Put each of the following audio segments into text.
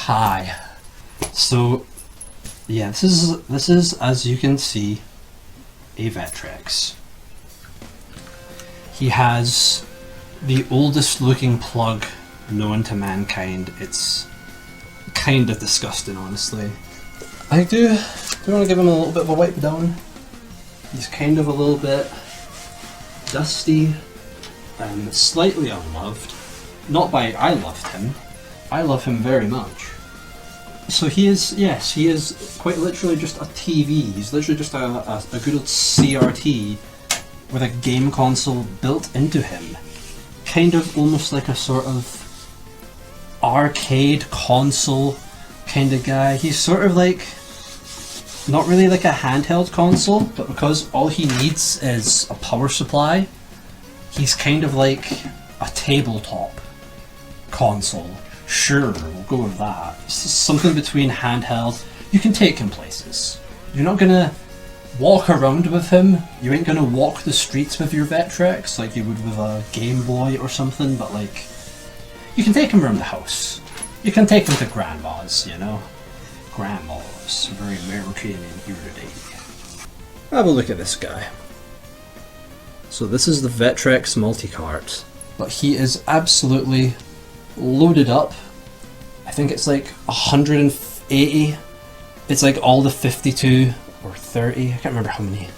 Hi. So, yeah, this is as you can see, a Vectrex. He has the oldest looking plug known to mankind. It's kind of disgusting, honestly. I do want to give him a little bit of a wipe down. He's kind of a little bit dusty and slightly unloved. Not by I loved him. I love him very much. So he is, yes, he is quite literally just a TV. He's literally just a good old CRT with a game console built into him. Kind of almost like a sort of arcade console kind of guy. He's sort of like, not really like a handheld console, but because all he needs is a power supply, he's kind of like a tabletop console. Sure, we'll go with that. It's something between handheld. You can take him places. You're not gonna walk around with him. You ain't gonna walk the streets with your Vectrex like you would with a Game Boy or something, but like, you can take him around the house. You can take him to grandma's, you know? Grandma's. Very American in here today. Have a look at this guy. So this is the Vectrex multi-cart. But he is absolutely loaded up. I think it's like 180. It's like all the 52 or 30. I can't remember how many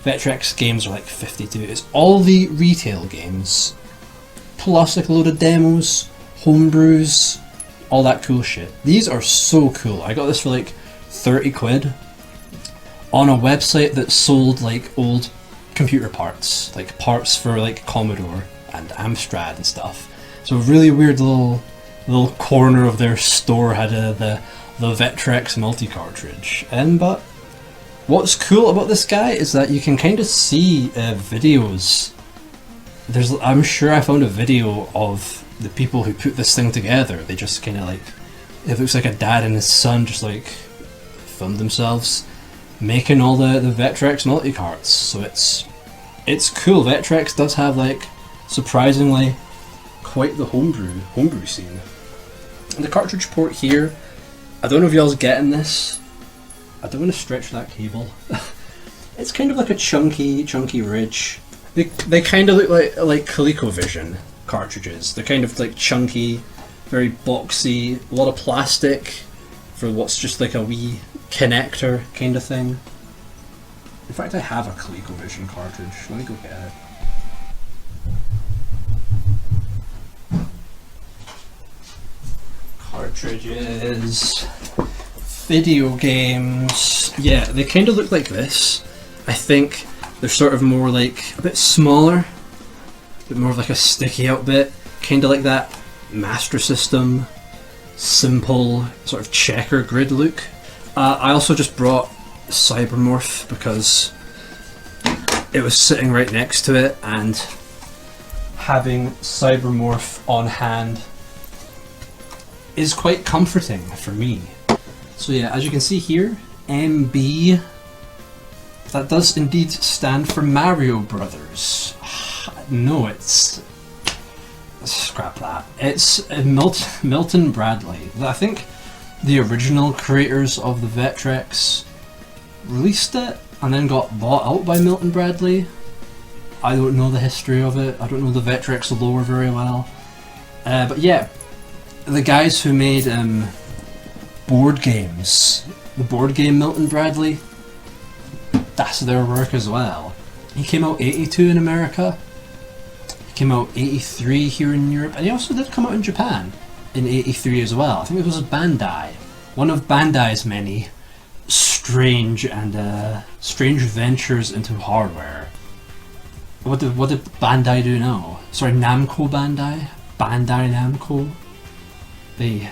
Vectrex games are like 52. It's all the retail games, plus like a load of demos, homebrews, all that cool shit. These are so cool. I got this for like 30 quid on a website that sold like old computer parts, like parts for like Commodore and Amstrad and stuff. So a really weird little corner of their store had the Vectrex multi-cartridge. But what's cool about this guy is that you can kind of see videos. I'm sure I found a video of the people who put this thing together. They just kind of like, it looks like a dad and his son just like filmed themselves making all the Vectrex multi-carts. So it's cool. Vectrex does have like surprisingly quite the homebrew scene. And the cartridge port here, I don't know if y'all's getting this. I don't want to stretch that cable. It's kind of like a chunky ridge. They kind of look like ColecoVision cartridges. They're kind of like chunky, very boxy, a lot of plastic for what's just like a wee connector kind of thing. In fact, I have a ColecoVision cartridge. Let me go get it. Cartridges, video games. Yeah, they kind of look like this. I think they're sort of more like a bit smaller, a bit more of like a sticky out bit, kind of like that Master System, simple sort of checker grid look. I also just brought Cybermorph because it was sitting right next to it, and having Cybermorph on hand is quite comforting for me. So yeah, as you can see here, MB, that does indeed stand for Mario Brothers. No, it's... scrap that. It's Milton Bradley. I think the original creators of the Vectrex released it and then got bought out by Milton Bradley. I don't know the history of it. I don't know the Vectrex lore very well. But yeah, the guys who made board games, the board game Milton Bradley, that's their work as well. He came out 82 in America, he came out 83 here in Europe, and he also did come out in Japan in 83 as well. I think it was Bandai, one of Bandai's many strange ventures into hardware. What did Bandai do now? Sorry, Namco Bandai? Bandai Namco? They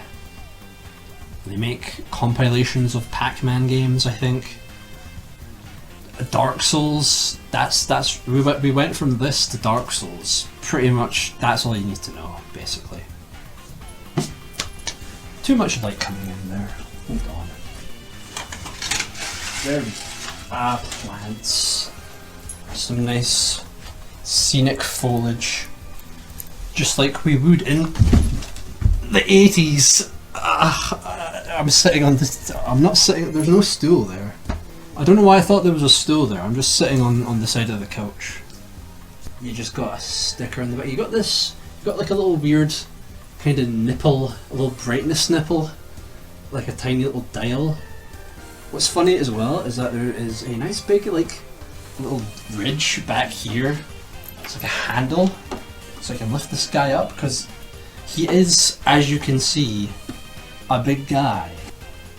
make compilations of Pac-Man games, I think. Dark Souls, we went from this to Dark Souls. Pretty much, that's all you need to know, basically. Too much light coming in there. Hold on. There we go. Plants. Some nice scenic foliage. Just like we would in the 80s. I'm sitting on this. I'm not sitting. There's no stool there. I don't know why I thought there was a stool there. I'm just sitting on the side of the couch. You just got a sticker in the back. You got this. You got like a little weird kind of nipple, a little brightness nipple, like a tiny little dial. What's funny as well is that there is a nice big like little ridge back here. It's like a handle, so I can lift this guy up because he is, as you can see, a big guy.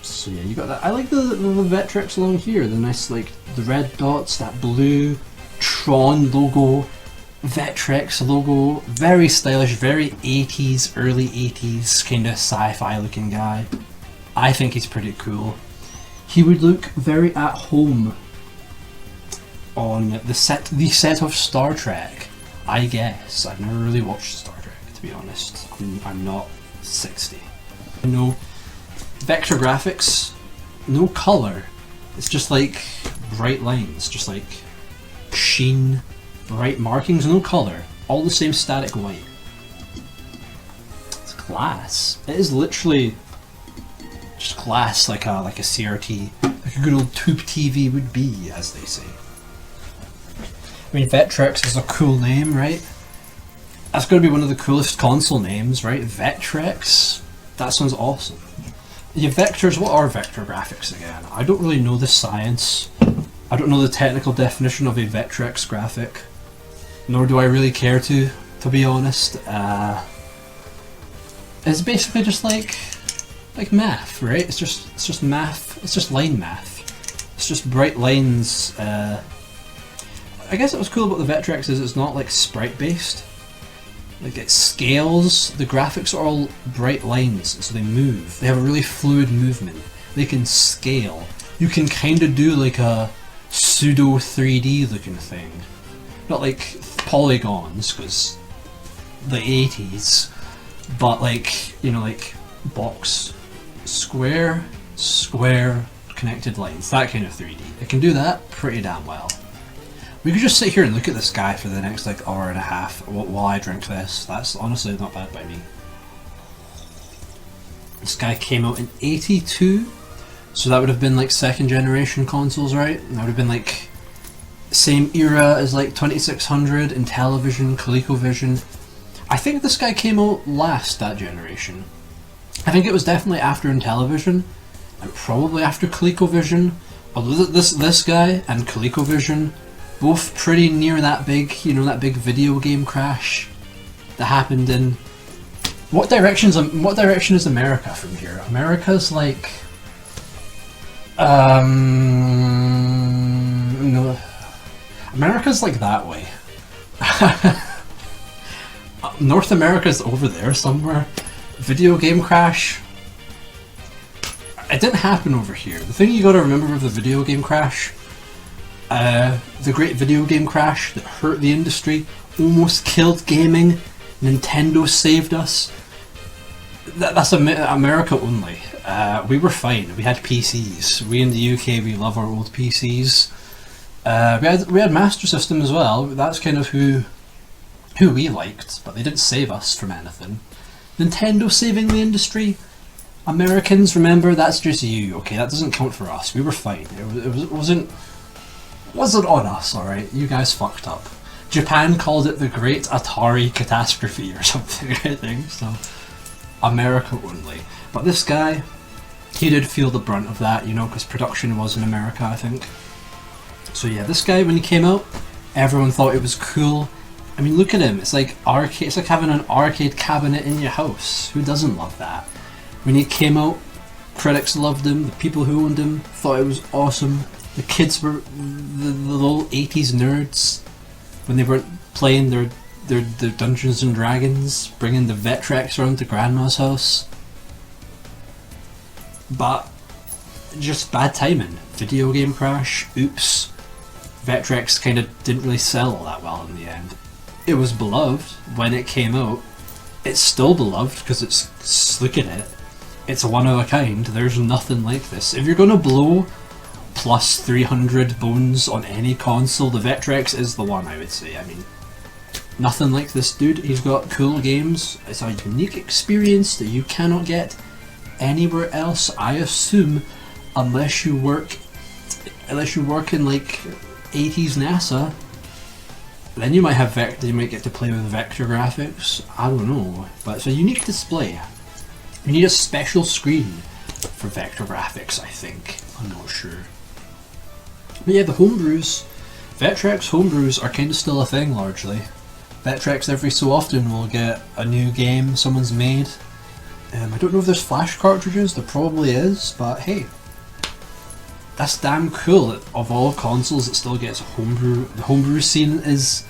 So yeah, you got that. I like the Vectrex along here. The nice like the red dots, that blue Tron logo, Vectrex logo. Very stylish, very 80s, early 80s kind of sci-fi looking guy. I think he's pretty cool. He would look very at home on the set of Star Trek, I guess. I've never really watched Star Trek, to be honest. I'm not 60. No vector graphics, no color. It's just like bright lines, just like sheen, bright markings, no color. All the same static white. It's glass. It is literally just glass, like a CRT, like a good old tube TV would be, as they say. I mean, Vectrex is a cool name, right? That's going to be one of the coolest console names, right? Vectrex? That sounds awesome. Yeah, vectors, what are vector graphics again? I don't really know the science. I don't know the technical definition of a Vectrex graphic. Nor do I really care to be honest. It's basically just like math, right? It's just math. It's just line math. It's just bright lines. I guess what's cool about the Vectrex is it's not like sprite based. Like it scales. The graphics are all bright lines, so they move. They have a really fluid movement. They can scale. You can kind of do like a pseudo 3D looking thing, not like polygons because the 80s, but like, you know, like box, square, square, connected lines, that kind of 3D. It can do that pretty damn well. We could just sit here and look at this guy for the next like hour and a half while I drink this. That's honestly not bad by me. This guy came out in 82, so that would have been like second generation consoles, right? That would have been like same era as like 2600, Intellivision, ColecoVision. I think this guy came out last that generation. I think it was definitely after Intellivision and probably after ColecoVision. Although this guy and ColecoVision, both pretty near that big, you know, that big video game crash that happened in what direction is America from here? America's like no, America's like that way. North America's over there somewhere. Video game crash. It didn't happen over here. The thing you gotta remember with the video game crash, the great video game crash that hurt the industry, almost killed gaming, Nintendo saved us. That's America only. We were fine. We had PCs. We in the UK, we love our old PCs. We had Master System as well. That's kind of who we liked, but they didn't save us from anything. Nintendo saving the industry. Americans, remember, that's just you. Okay, that doesn't count for us. We were fine. It wasn't on us. All right, you guys fucked up. Japan called it the Great Atari Catastrophe or something, I think. So, America only. But this guy, he did feel the brunt of that, you know, because production was in America, I think. So yeah, this guy, when he came out, everyone thought it was cool. I mean, look at him. It's like arcade. It's like having an arcade cabinet in your house. Who doesn't love that? When he came out, critics loved him. The people who owned him thought it was awesome. The kids were the little 80s nerds when they weren't playing their Dungeons and Dragons, bringing the Vectrex around to Grandma's house. But just bad timing. Video game crash. Oops. Vectrex kind of didn't really sell all that well in the end. It was beloved when it came out. It's still beloved because it's look at it. It's one of a kind. There's nothing like this. If you're gonna blow plus 300 bones on any console, the Vectrex is the one, I would say. I mean, nothing like this dude. He's got cool games. It's a unique experience that you cannot get anywhere else, I assume, unless you work in like 80s NASA, then you might have you might get to play with vector graphics. I don't know, but it's a unique display. You need a special screen for vector graphics, I think. I'm not sure. But yeah, the homebrews, Vectrex homebrews are kind of still a thing largely. Vectrex every so often will get a new game someone's made. I don't know if there's flash cartridges, there probably is, but hey, that's damn cool that of all consoles it still gets a homebrew. The homebrew scene it's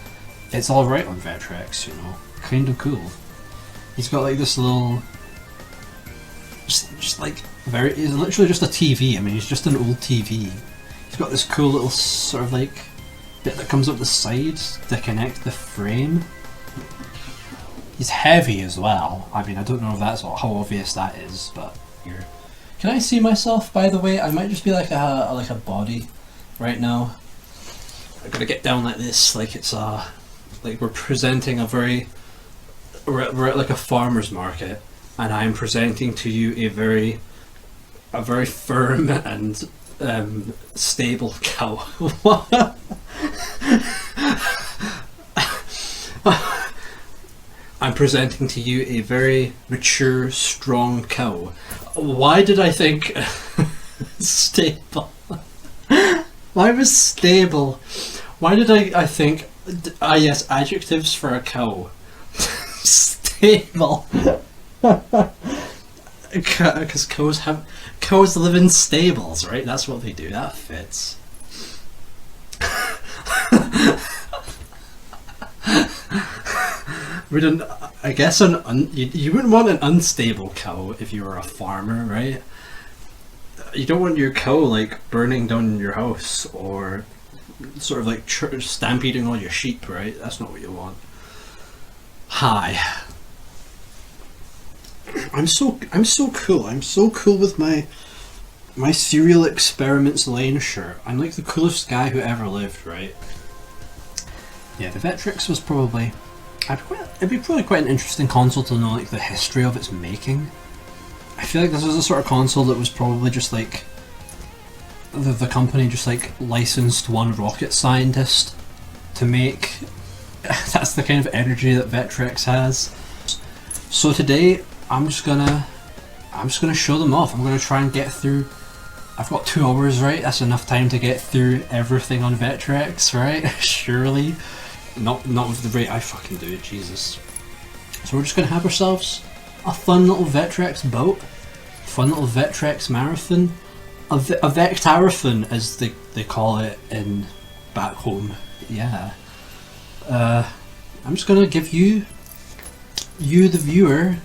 alright on Vectrex, you know, kind of cool. He's got like this little, just like he's literally just a TV. I mean, he's just an old TV. He's got this cool little sort of like bit that comes up the side to connect the frame. He's heavy as well. I mean, I don't know if that's how obvious that is, but here. Can I see myself, by the way? I might just be like a body right now. I gotta get down like this, like it's like we're presenting we're at like a farmer's market, and I'm presenting to you a very firm and stable cow. What? I'm presenting to you a very mature, strong cow. Why did I think stable? Why was stable? Why did I think, yes, adjectives for a cow. Stable. Because cows live in stables, right? That's what they do. That fits. I guess you wouldn't want an unstable cow if you were a farmer, right? You don't want your cow like burning down your house or sort of like stampeding all your sheep, right? That's not what you want. Hi. I'm so cool. I'm so cool with my Serial Experiments Lane shirt. I'm like the coolest guy who ever lived, right? Yeah, the Vectrex was probably. It'd be probably quite an interesting console to know like the history of its making. I feel like this was a sort of console that was probably just like the company just like licensed one rocket scientist to make. That's the kind of energy that Vectrex has. So today I'm just gonna show them off. I'm gonna try and get through. I've got 2 hours, right? That's enough time to get through everything on Vectrex, right? Surely. Not with the rate I fucking do it, Jesus. So we're just gonna have ourselves a fun little Vectrex boat, fun little Vectrex marathon, a Vectarathon as they call it in back home. Yeah. I'm just gonna give you the viewer.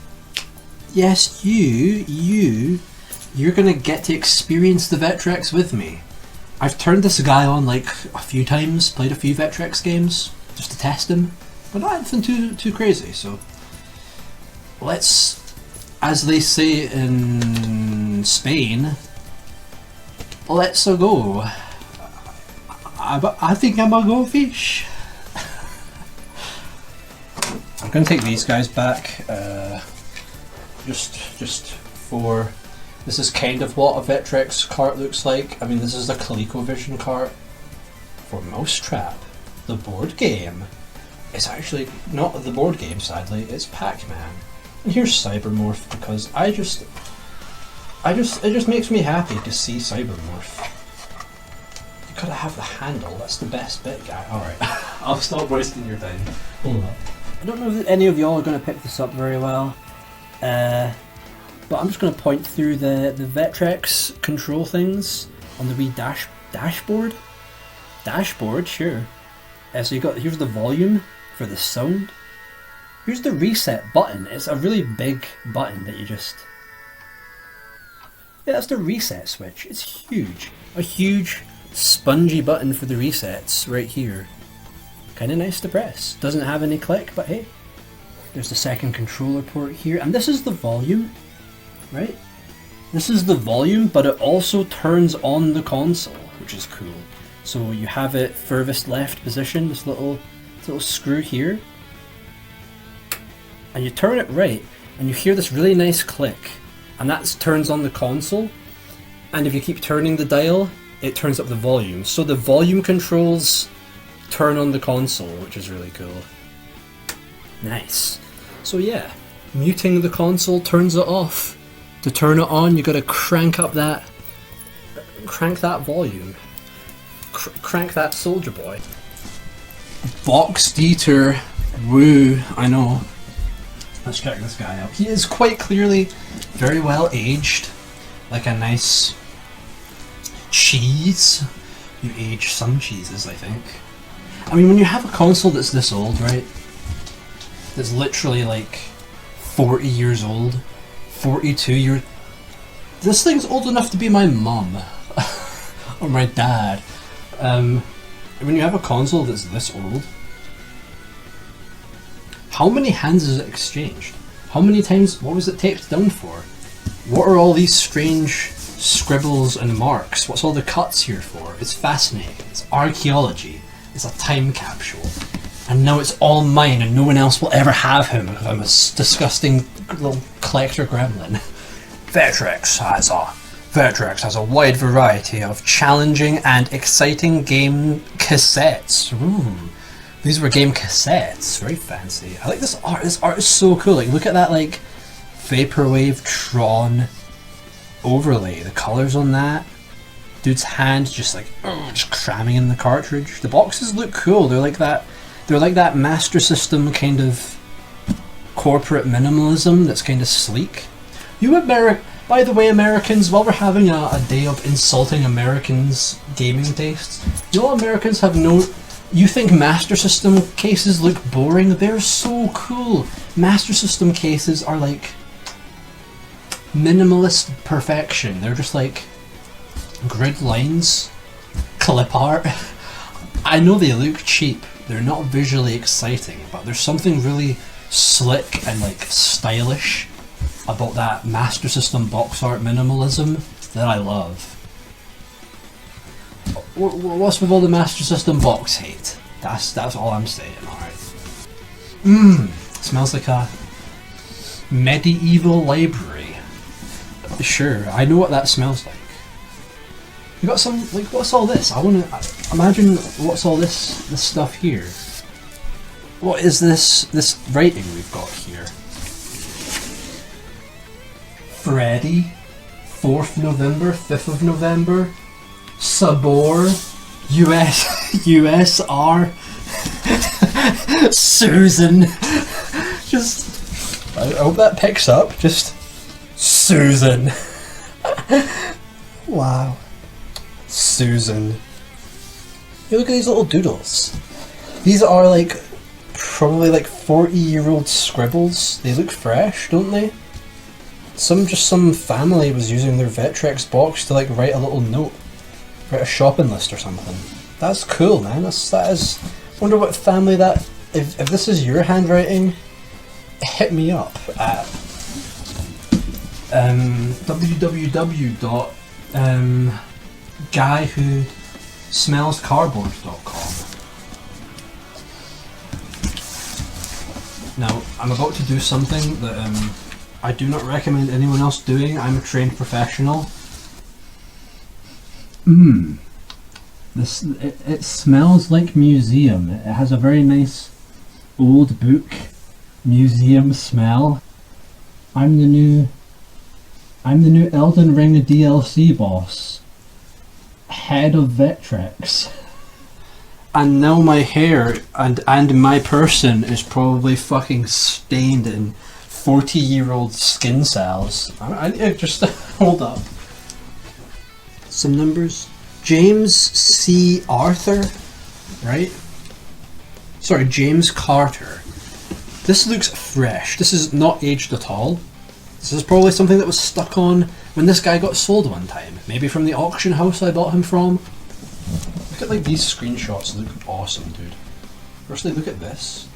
Yes, you're gonna get to experience the Vectrex with me. I've turned this guy on like a few times, played a few Vectrex games just to test him, but not anything too crazy. So let's, as they say in Spain, let's go. I think I'm gonna go fish. I'm gonna take these guys back. Just for. This is kind of what a Vectrex cart looks like. I mean, this is a ColecoVision cart for Mousetrap, the board game. It's actually not the board game, sadly. It's Pac-Man. And here's Cybermorph because it just makes me happy to see Cybermorph. You gotta have the handle. That's the best bit, guy. All right, I'll stop wasting your time. Hold up. I don't know if any of y'all are gonna pick this up very well. But I'm just going to point through the Vectrex control things on the wee dashboard. Dashboard, sure. So here's the volume for the sound. Here's the reset button. It's a really big button that you just. Yeah, that's the reset switch. It's huge. A huge spongy button for the resets right here. Kind of nice to press. Doesn't have any click, but hey. There's the second controller port here, and this is the volume. Right? This is the volume, but it also turns on the console, which is cool. So you have it furthest left position, this little screw here. And you turn it right, and you hear this really nice click. and that turns on the console, and if you keep turning the dial, it turns up the volume. So the volume controls turn on the console, which is really cool. Nice. So yeah, muting the console turns it off. To turn it on, you gotta crank that volume. Crank that soldier boy. Box Dieter, woo, I know. Let's check this guy out. He is quite clearly very well aged, like a nice cheese. You age some cheeses, I think. I mean, when you have a console that's this old, right? That's literally like 40 years old, 42 years. This thing's old enough to be my mum or my dad. When you have a console that's this old, how many hands is it exchanged? How many times? What was it taped down for? What are all these strange scribbles and marks? What's all the cuts here for? It's fascinating. It's archaeology. It's a time capsule. And now it's all mine and no one else will ever have him because I'm a disgusting little collector gremlin. Vectrex has a wide variety of challenging and exciting game cassettes. Ooh, these were game cassettes. Very fancy. I like this art. This art is so cool. Like, look at that, like, Vaporwave Tron overlay. The colors on that. Dude's hand just like, just cramming in the cartridge. The boxes look cool. They're like that Master System kind of corporate minimalism that's kind of sleek. By the way, Americans, while we're having a day of insulting Americans' gaming tastes, you know, Americans have no... You think Master System cases look boring? They're so cool. Master System cases are like minimalist perfection. They're just like grid lines, clip art. I know they look cheap. They're not visually exciting, but there's something really slick and like stylish about that Master System box art minimalism that I love. What's with all the Master System box hate? That's all I'm saying, alright. Smells like a medieval library. Sure, I know what that smells like. You got some, like, what's all this? I wanna imagine what's all this stuff here. What is this writing we've got here? Freddy, 4th November, 5th of November, Sabor, USR, Susan. Just, I hope that picks up. Just Susan. Wow. Susan. You look at these little doodles. These are like, probably like 40-year-old scribbles. They look fresh, don't they? Some family was using their Vectrex box to like write a little note. Write a shopping list or something. That's cool, man. That is. Wonder what family that. If this is your handwriting, hit me up at guywhosmellscardboard.com. Now I'm about to do something that I do not recommend anyone else doing. I'm a trained professional. It smells like museum. It has a very nice old book museum smell. I'm the new Elden Ring DLC boss. Head of Vectrex. And now my hair and my person is probably fucking stained in 40-year-old skin cells. I just hold up. Some numbers. James C. Arthur, right? Sorry, James Carter. This looks fresh. This is not aged at all. This is probably something that was stuck on when this guy got sold one time. Maybe from the auction house I bought him from. Look at like these screenshots. They look awesome, dude. Firstly, look at this.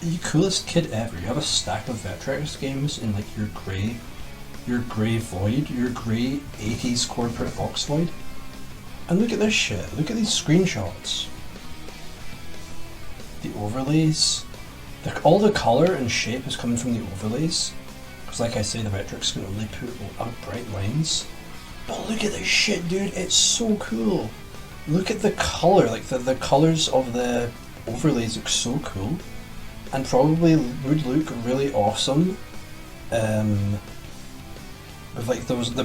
You coolest kid ever. You have a stack of Vectrex games in like your grey void, your grey 80s corporate box void. And look at this shit. Look at these screenshots. The overlays. All the colour and shape is coming from the overlays. because like I say, the Vectrex can only put out bright lines. But look at this shit, dude, it's so cool. Look at the colour, like the colours of the overlays look so cool. And probably would look really awesome with like the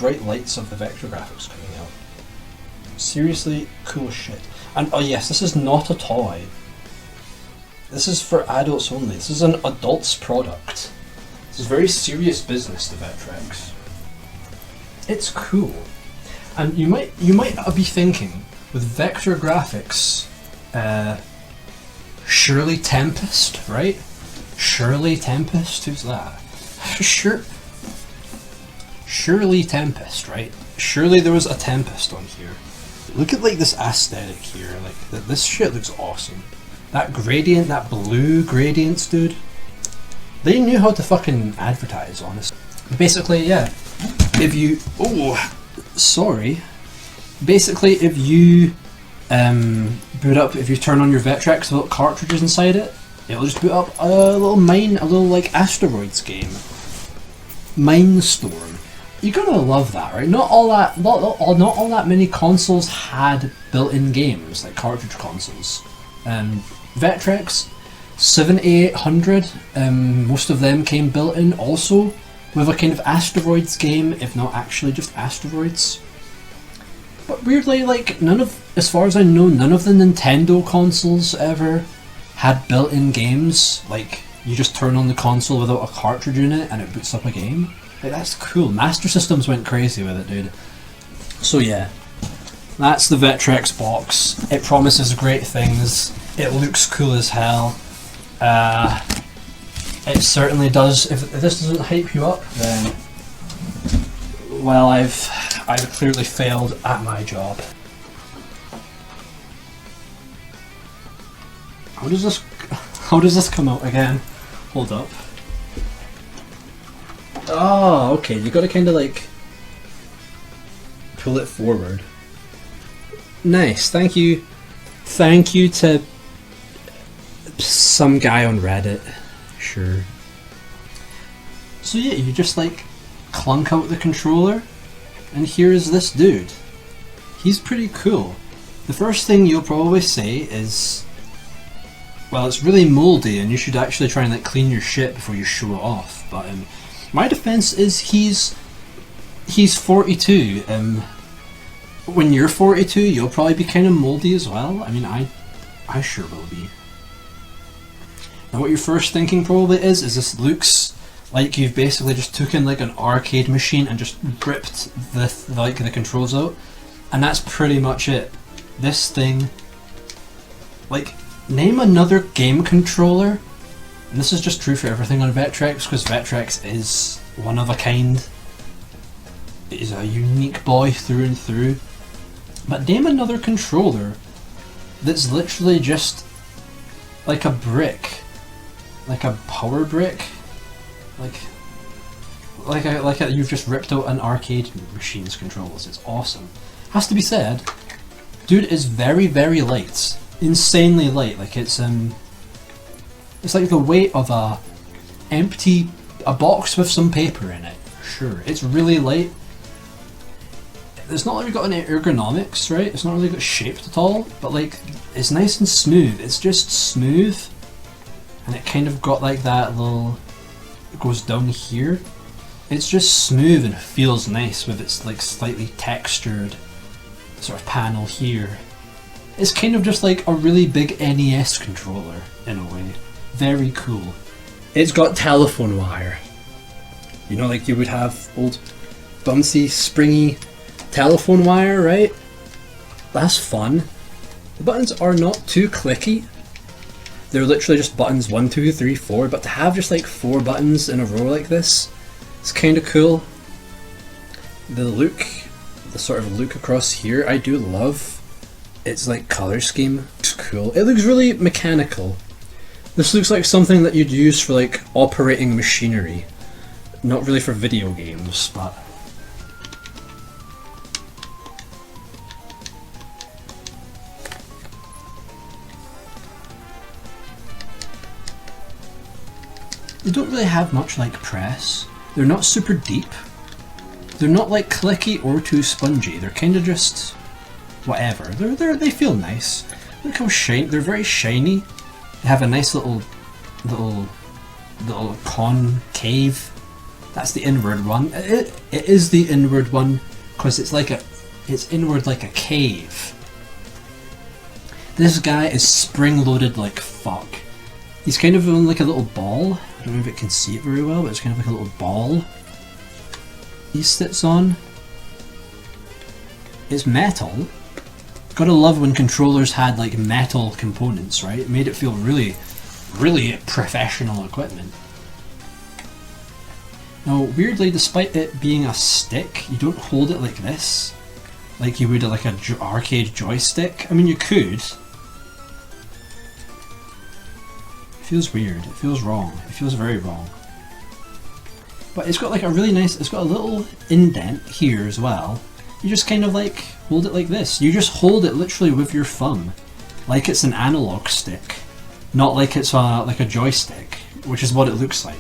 bright lights of the vector graphics coming out. Seriously, cool shit. And oh yes, this is not a toy. This is for adults only. This is an adult's product. This is very serious business, the Vectrex. It's cool. And you might be thinking, with vector graphics, surely Tempest, right? Surely Tempest, who's that? Surely Tempest, right? Surely there was a Tempest on here. Look at like this aesthetic here, like this shit looks awesome. That gradient, that blue gradients, dude. They knew how to fucking advertise, honestly. Basically, yeah. If you, basically if you boot up, if you turn on your Vectrex without cartridges inside it, it'll just boot up a little like asteroids game. Mindstorm. You're gonna love that, right? Not all that many consoles had built-in games, like cartridge consoles. Vectrex 7800, most of them came built-in also, with a kind of asteroids game, if not actually just asteroids. But weirdly, like, as far as I know, none of the Nintendo consoles ever had built-in games. Like, you just turn on the console without a cartridge in it and it boots up a game. Like, that's cool. Master Systems went crazy with it, dude. So yeah, that's the Vectrex box. It promises great things. It looks cool as hell. It certainly does. If this doesn't hype you up, then well, I've clearly failed at my job. How does this come out again? Hold up. Oh, okay. You got to kind of like pull it forward. Nice. Thank you. Thank you to some guy on Reddit. Sure. So yeah, you just like clunk out the controller, and here's this dude. He's pretty cool. The first thing you'll probably say is, well, it's really moldy and you should actually try and like clean your shit before you show it off. But my defense is he's 42. When you're 42, you'll probably be kind of moldy as well. I mean, I sure will be. Now what your first thinking probably is this looks like you've basically just taken like an arcade machine and just ripped the controls out, and that's pretty much it. This thing, like, name another game controller, and this is just true for everything on Vectrex, because Vectrex is one of a kind. It is a unique boy through and through. But name another controller that's literally just like a brick. Like a power brick, you've just ripped out an arcade machine's controls. It's awesome. Has to be said, dude is very, very light, insanely light. Like it's like the weight of a box with some paper in it. Sure, it's really light. It's not really got any ergonomics, right? It's not really got shaped at all, but like it's nice and smooth. It's just smooth. And it kind of got like that little, it goes down here. It's just smooth and feels nice with its like slightly textured sort of panel here. It's kind of just like a really big NES controller in a way. Very cool. It's got telephone wire. You know, like you would have old bouncy, springy telephone wire, right? That's fun. The buttons are not too clicky. They're literally just buttons 1, 2, 3, 4, but to have just like 4 buttons in a row like this, it's kind of cool. The look, the sort of look across here, I do love. It's like colour scheme. It's cool. It looks really mechanical. This looks like something that you'd use for like operating machinery. Not really for video games, but They don't really have much like press. They're not super deep. They're not like clicky or too spongy. They're kind of just whatever. They feel nice. Look how shiny. They're very shiny. They have a nice little concave. That's the inward one. It is the inward one because it's inward like a cave. This guy is spring loaded like fuck. He's kind of on like a little ball. I don't know if it can see it very well, but it's kind of like a little ball he sits on. It's metal. Gotta love when controllers had like metal components, right? It made it feel really, really professional equipment. Now, weirdly, despite it being a stick, you don't hold it like this, like you would like an arcade joystick. I mean, you could. It feels weird. It feels wrong. It feels very wrong. But it's got like a really nice, it's got a little indent here as well. You just kind of like hold it like this. You just hold it literally with your thumb, like it's an analog stick, not like it's like a joystick, which is what it looks like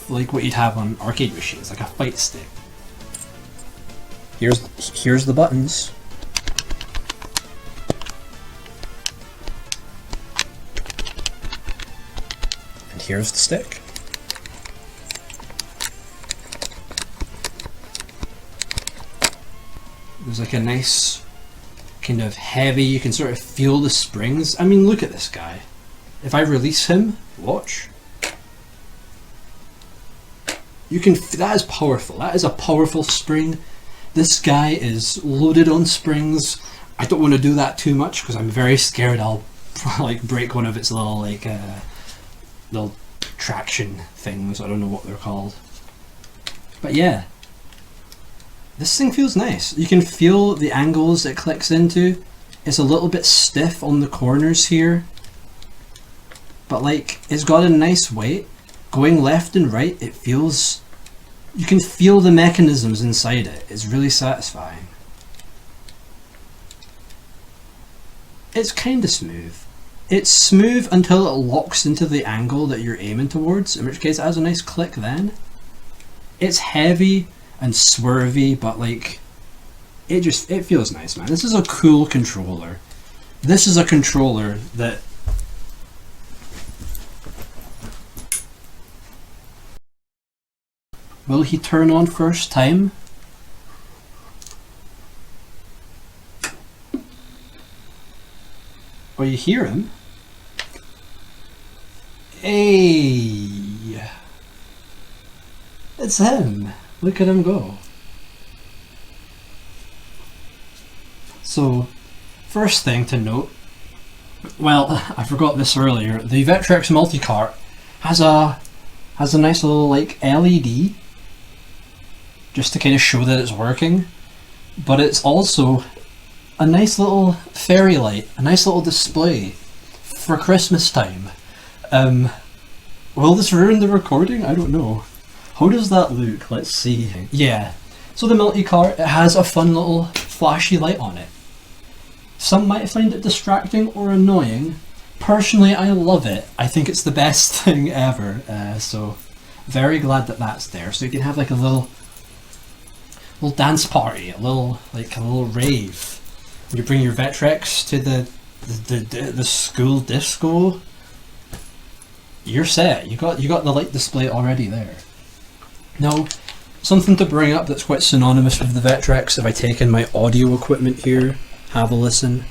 like what you'd have on arcade machines, like a fight stick. Here's the buttons. And here's the stick. There's like a nice kind of heavy, you can sort of feel the springs. I mean, look at this guy. If I release him, watch. You can, that is powerful. That is a powerful spring. This guy is loaded on springs. I don't want to do that too much because I'm very scared I'll like break one of its little like little traction things. I don't know what they're called. But yeah. This thing feels nice. You can feel the angles it clicks into. It's a little bit stiff on the corners here. But like, it's got a nice weight. Going left and right, it feels... You can feel the mechanisms inside it. It's really satisfying. It's kinda smooth. It's smooth until it locks into the angle that you're aiming towards, in which case it has a nice click then. It's heavy and swervy, but like it feels nice, man. This is a cool controller. This is a controller that will he turn on first time? Oh, you hear him? Hey, it's him. Look at him go. So, first thing to note, well, I forgot this earlier, the Vectrex multi-cart has a nice little like LED, just to kind of show that it's working, but it's also a nice little fairy light, a nice little display for Christmas time. Will this ruin the recording? I don't know. How does that look? Let's see. Yeah, so the multi-cart, it has a fun little flashy light on it. Some might find it distracting or annoying. Personally, I love it. I think it's the best thing ever. So very glad that that's there. So you can have like a little dance party, a little rave. You bring your Vectrex to the school disco. You're set. You got the light display already there. Now, something to bring up that's quite synonymous with the Vectrex, if I take in my audio equipment here, have a listen.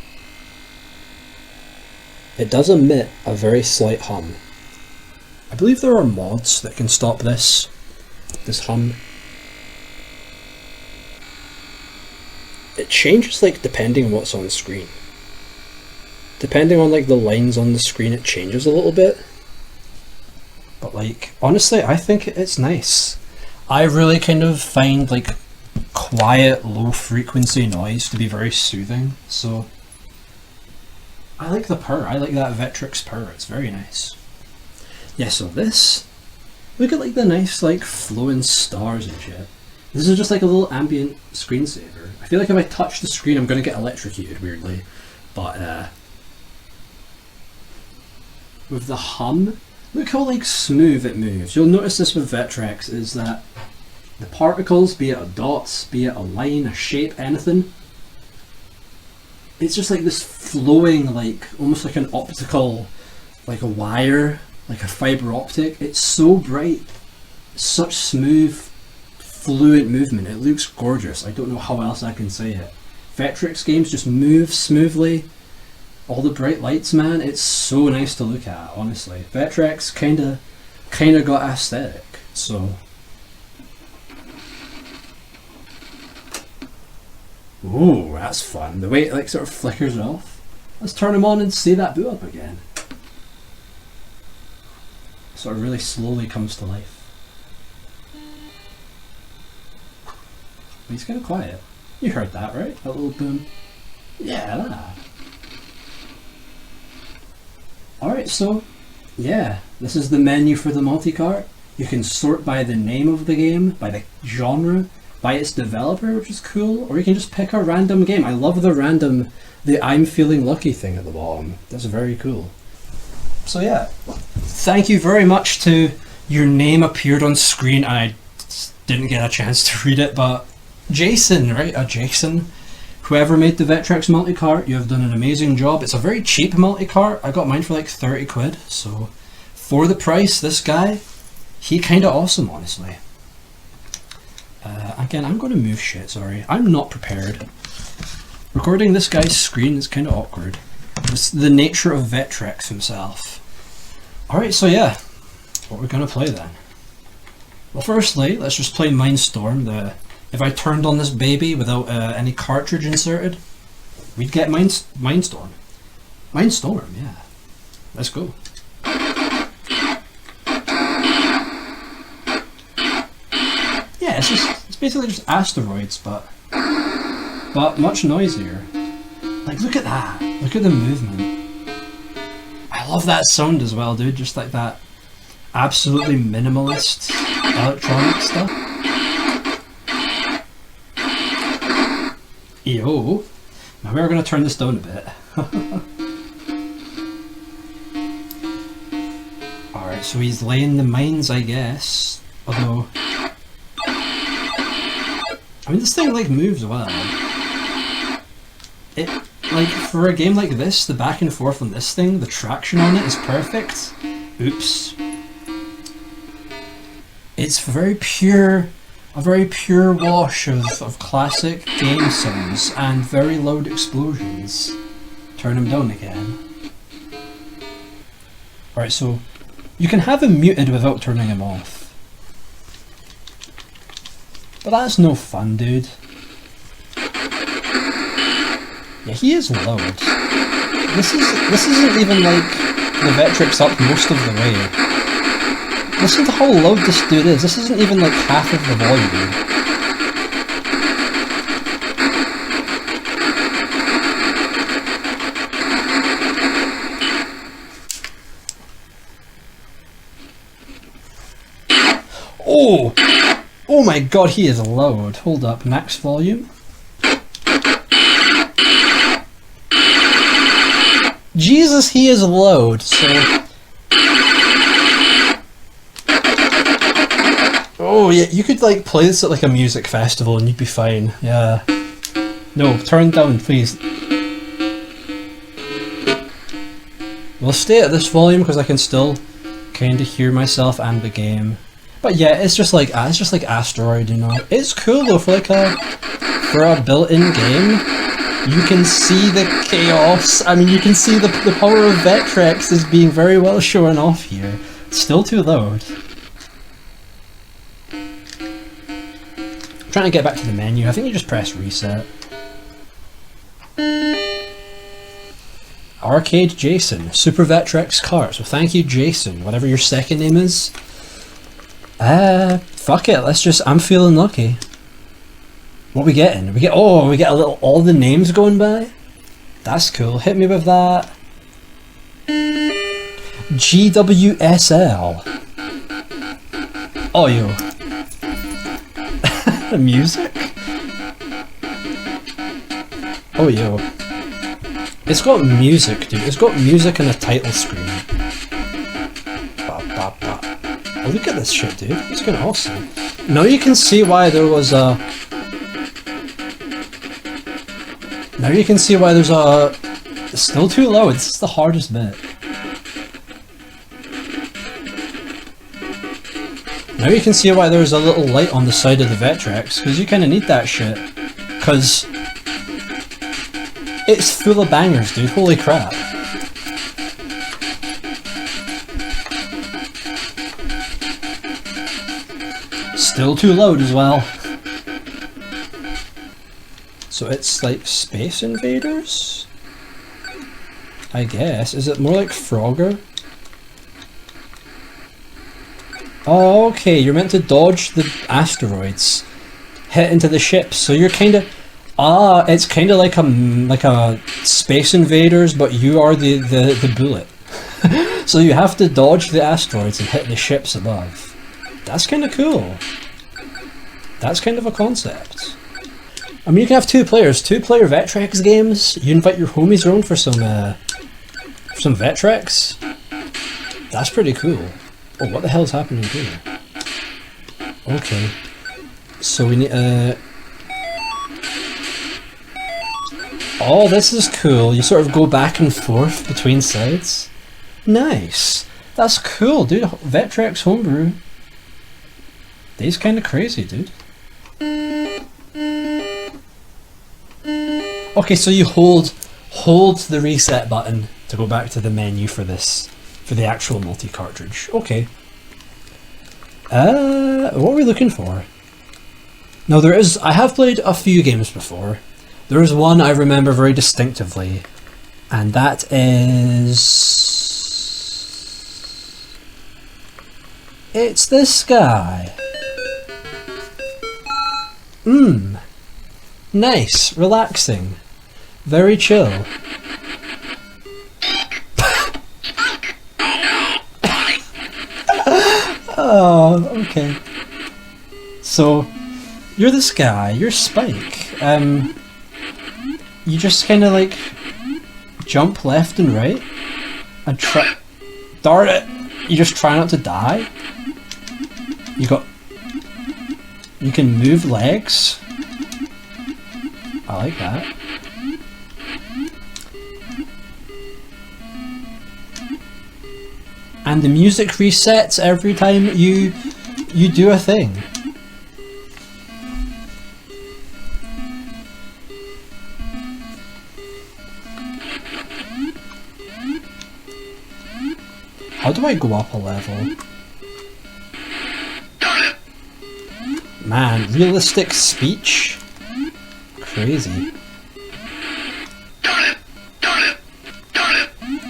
It does emit a very slight hum. I believe there are mods that can stop this hum. It changes like depending on what's on screen. Depending on like the lines on the screen, it changes a little bit. But like, honestly, I think it's nice. I really kind of find like quiet, low frequency noise to be very soothing, so I like the purr. I like that Vectrex purr. It's very nice. Yeah, so this, look at like the nice like flowing stars and shit. This is just like a little ambient screensaver. I feel like if I touch the screen I'm gonna get electrocuted weirdly, but with the hum, Look how like smooth it moves. You'll notice this with Vectrex is that the particles, be it a dots, be it a line, a shape, anything, it's just like this flowing, like almost like an optical, like a wire, like a fiber optic. It's so bright, such smooth, fluent movement. It looks gorgeous. I don't know how else I can say it. Vectrex games just move smoothly. All the bright lights, man, it's so nice to look at, honestly. Vectrex kinda got aesthetic, so. Ooh, that's fun. The way it like sort of flickers off. Let's turn them on and see that boot up again. Sort of really slowly comes to life. He's kind of quiet. You heard that, right? That little boom. Yeah, that. Alright, so, yeah, this is the menu for the multi-cart. You can sort by the name of the game, by the genre, by its developer, which is cool, or you can just pick a random game. I love the I'm feeling lucky thing at the bottom. That's very cool. So yeah, thank you very much to your name appeared on screen. I didn't get a chance to read it, but Jason, right? Jason. Whoever made the Vectrex multi-cart, you have done an amazing job. It's a very cheap multi-cart. I got mine for like 30 quid. So for the price, this guy, he kind of awesome, honestly. Again, I'm going to move shit, sorry. I'm not prepared. Recording this guy's screen is kind of awkward. It's the nature of Vectrex himself. Alright, so yeah, what we're going to play then. Well, firstly, let's just play Mindstorm. If I turned on this baby without any cartridge inserted, we'd get Mindstorm. Mindstorm, yeah. Let's go. Yeah, it's basically just asteroids, but much noisier. Like, look at that. Look at the movement. I love that sound as well, dude. Just like that absolutely minimalist electronic stuff. Yo. Now we're going to turn this down a bit. Alright, so he's laying the mines, I guess. Although, I mean, this thing like moves well. It, like, for a game like this, the back and forth on this thing, the traction on it is perfect. Oops. It's very pure. A very pure wash of classic game sounds and very loud explosions. Turn them down again. Alright, so you can have him muted without turning him off. But that's no fun, dude. Yeah, he is loud. This isn't even like the Vectrex up most of the way. Listen to how loud this dude is. This isn't even like half of the volume. Oh! Oh my god, he is loud. Hold up, max volume. Jesus, he is loud, so... Oh yeah, you could like play this at like a music festival and you'd be fine. Yeah. No, turn down, please. We'll stay at this volume because I can still kind of hear myself and the game. But yeah, it's just like Asteroid, you know. It's cool though for a built-in game. You can see the chaos. I mean, you can see the power of Vectrex is being very well shown off here. It's still too loud. Trying to get back to the menu. I think you just press reset. Arcade Jason, Super Vectrex cart. So thank you, Jason, whatever your second name is. Fuck it. I'm feeling lucky. What we getting? We get a little all the names going by. That's cool. Hit me with that. GWSL. Oh yo. Music? Oh yo. It's got music, dude. It's got music and a title screen. Wow. look at this shit, dude. It's kind of awesome. Now you can see why there was a... Now you can see why there's a... It's still too low. This is the hardest bit. Now you can see why there's a little light on the side of the Vectrex, because you kind of need that shit. Because it's full of bangers, dude. Holy crap. Still too loud as well. So it's like Space Invaders? I guess. Is it more like Frogger? Oh, okay, you're meant to dodge the asteroids, hit into the ships, so you're kind of... Ah, it's kind of like a Space Invaders, but you are the bullet. So you have to dodge the asteroids and hit the ships above. That's kind of cool. That's kind of a concept. I mean, you can have 2 players, 2-player Vectrex games. You invite your homies around for some Vectrex. That's pretty cool. Oh, what the hell is happening here? Okay. So we need oh, this is cool. You sort of go back and forth between sides. Nice. That's cool, dude. Vectrex homebrew. They's kind of crazy, dude. Okay, so you hold the reset button to go back to the menu for this, for the actual multi-cartridge. Okay. What are we looking for? Now there is, I have played a few games before. There is one I remember very distinctively, and that is... It's this guy. Nice, relaxing, very chill. Oh, okay. So, you're this guy, you're Spike. You just kind of like jump left and right and try. Darn it! You just try not to die. You can move legs. I like that. And the music resets every time you do a thing. How do I go up a level? Man, realistic speech? Crazy.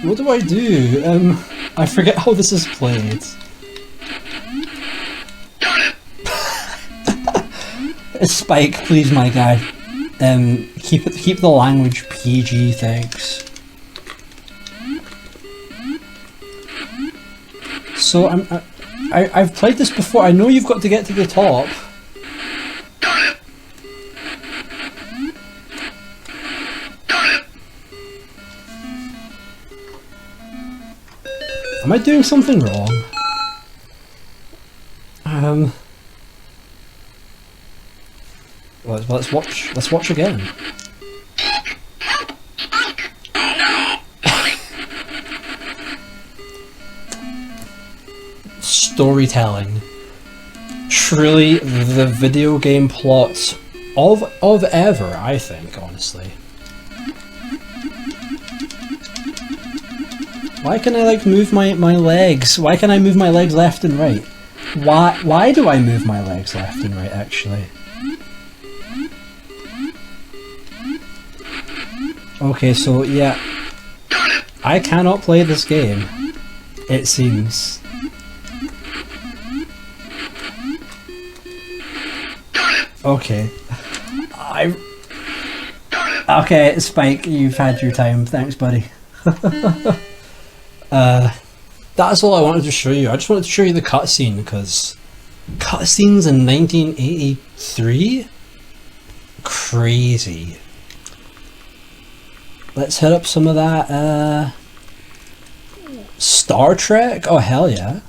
What do I do? I forget how this is played. Spike, please, my guy. Keep the language PG, thanks. So I've played this before. I know you've got to get to the top. Am I doing something wrong? Well, let's watch again. Storytelling. Truly the video game plot of ever, I think, honestly. Why can I like move my legs? Why can I move my legs left and right? Why do I move my legs left and right, actually? Okay, so yeah, I cannot play this game, it seems. Okay. Okay, Spike, you've had your time. Thanks, buddy. That's all I wanted to show you. I just wanted to show you the cutscene, because cutscenes in 1983? Crazy. Let's hit up some of that, Star Trek? Oh, hell yeah.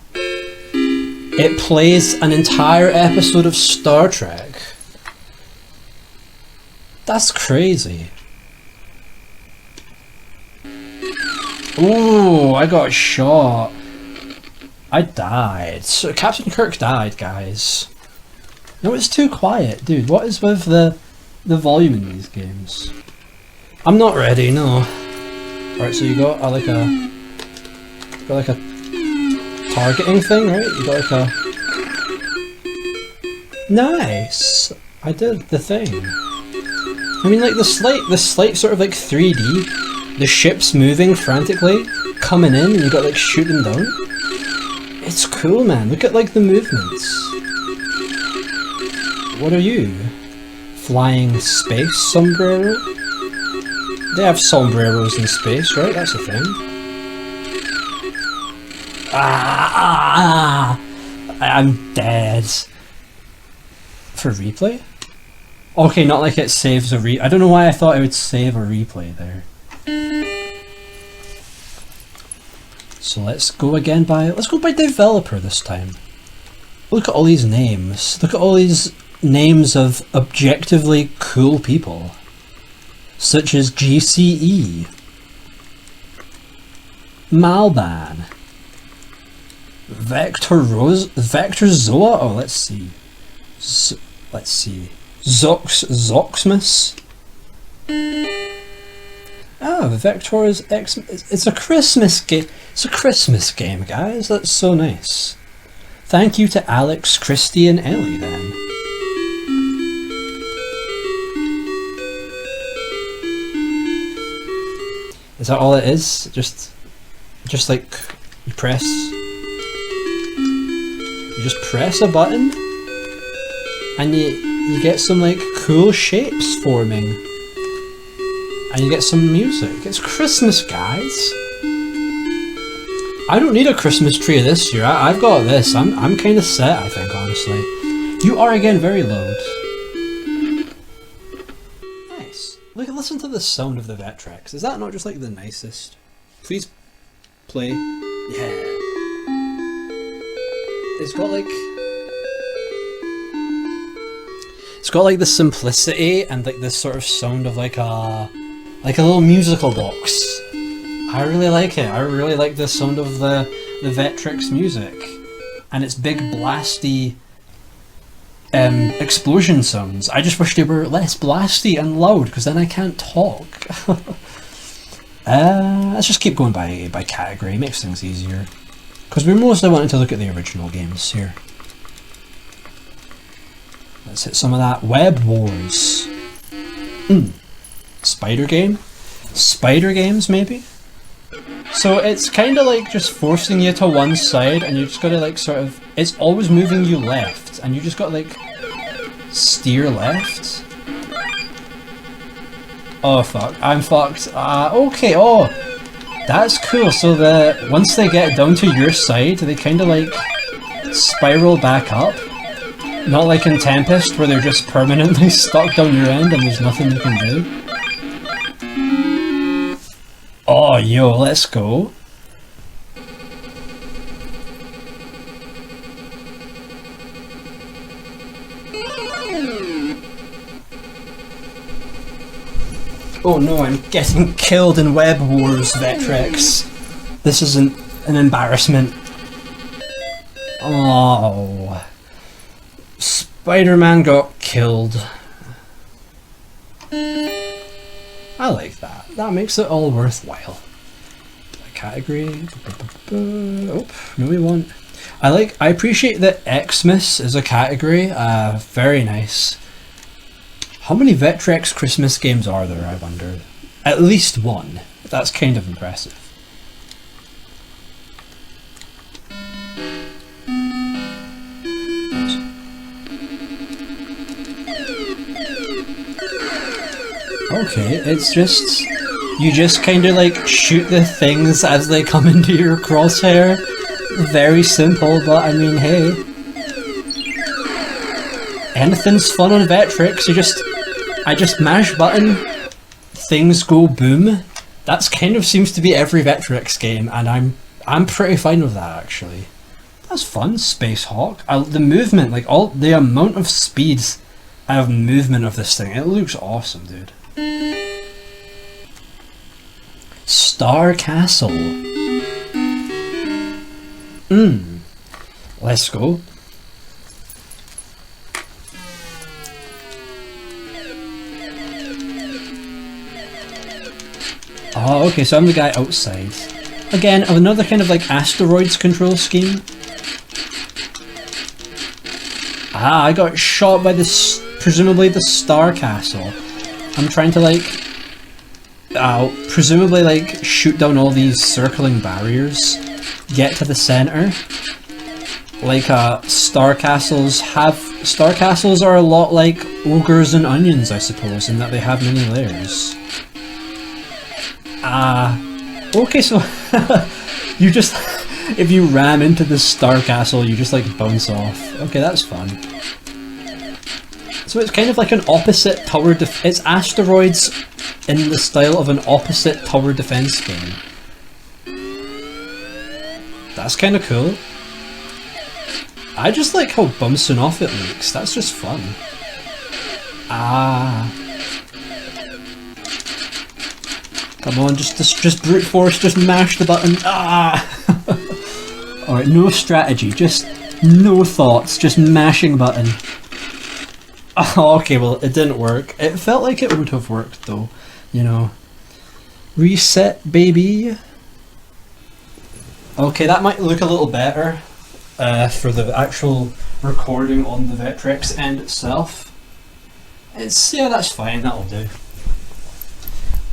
It plays an entire episode of Star Trek. That's crazy. Ooh, I got shot. I died. So Captain Kirk died, guys. No, it's too quiet, dude. What is with the volume in these games? I'm not ready, no. Alright, so you got like a targeting thing, right? You got like a... Nice! I did the thing. I mean, like the slight sort of like 3D, the ship's moving frantically, coming in, and you got like shoot them down. It's cool, man. Look at like the movements. What are you? Flying space sombrero? They have sombreros in space, right? That's a thing. I'm dead. For replay? Okay, not like it saves a I don't know why I thought it would save a replay there. So let's go by developer this time. Look at all these names. Look at all these names of objectively cool people. Such as GCE, Malban, Vectrezoa. Oh, let's see. Zoxmus. Ah, Vector's X. It's a Christmas game. It's a Christmas game, guys. That's so nice. Thank you to Alex, Christy, and Ellie then. Is that all it is? Just like you just press a button and you get some like cool shapes forming and you get some music. It's Christmas, guys. I don't need a Christmas tree this year. I've got this. I'm kind of set, I think, honestly. You are again very loud. Listen to the sound of the Vectrex. Is that not just like the nicest? Please play. Yeah. It's got like the simplicity and like this sort of sound of like a little musical box. I really like it. I really like the sound of the Vectrex music. And its big blasty explosion sounds. I just wish they were less blasty and loud, because then I can't talk. Let's just keep going by category, makes things easier. Because we're mostly wanting to look at the original games here. Let's hit some of that. Web Wars. Spider game? Spider games, maybe? So it's kind of like just forcing you to one side, and you just gotta like sort of... It's always moving you left, and you just gotta like steer left. Oh fuck, I'm fucked. Okay, oh, that's cool. So once they get down to your side, they kind of like spiral back up. Not like in Tempest, where they're just permanently stuck down your end and there's nothing you can do. Oh, yo, let's go. Oh no, I'm getting killed in Web Wars, Vectrex. This is an embarrassment. Oh. Spider-Man got killed. I like that. That makes it all worthwhile. Category. Oh, no we won't. I appreciate that Xmas is a category. Very nice. How many Vectrex Christmas games are there, I wonder? At least one. That's kind of impressive. Okay, it's just... You just kind of like shoot the things as they come into your crosshair. Very simple, but I mean, hey. Anything's fun on Vectrex. I just mash button, things go boom. That's kind of seems to be every Vectrex game, and I'm pretty fine with that actually. That's fun, Space Hawk. The movement, like the amount of speed and of movement of this thing, it looks awesome, dude. Star Castle. Let's go. Oh, okay, so I'm the guy outside. Again, another kind of like asteroids control scheme. Ah, I got shot by this, presumably the Star Castle. I'm trying to like, presumably like shoot down all these circling barriers, get to the center. Like Star Castles are a lot like ogres and onions, I suppose, in that they have many layers. Okay, so you just, if you ram into the Star Castle, you just like bounce off. Okay, that's fun. So it's kind of like an opposite tower it's asteroids in the style of an opposite tower defense game. That's kind of cool. I just like how bouncing off it looks, that's just fun. Come on, just brute force, just mash the button. Alright, no strategy, just no thoughts, just mashing button. Oh, okay, well, it didn't work. It felt like it would have worked, though, you know. Reset, baby. Okay, that might look a little better for the actual recording on the Vectrex end itself. Yeah, that's fine, that'll do.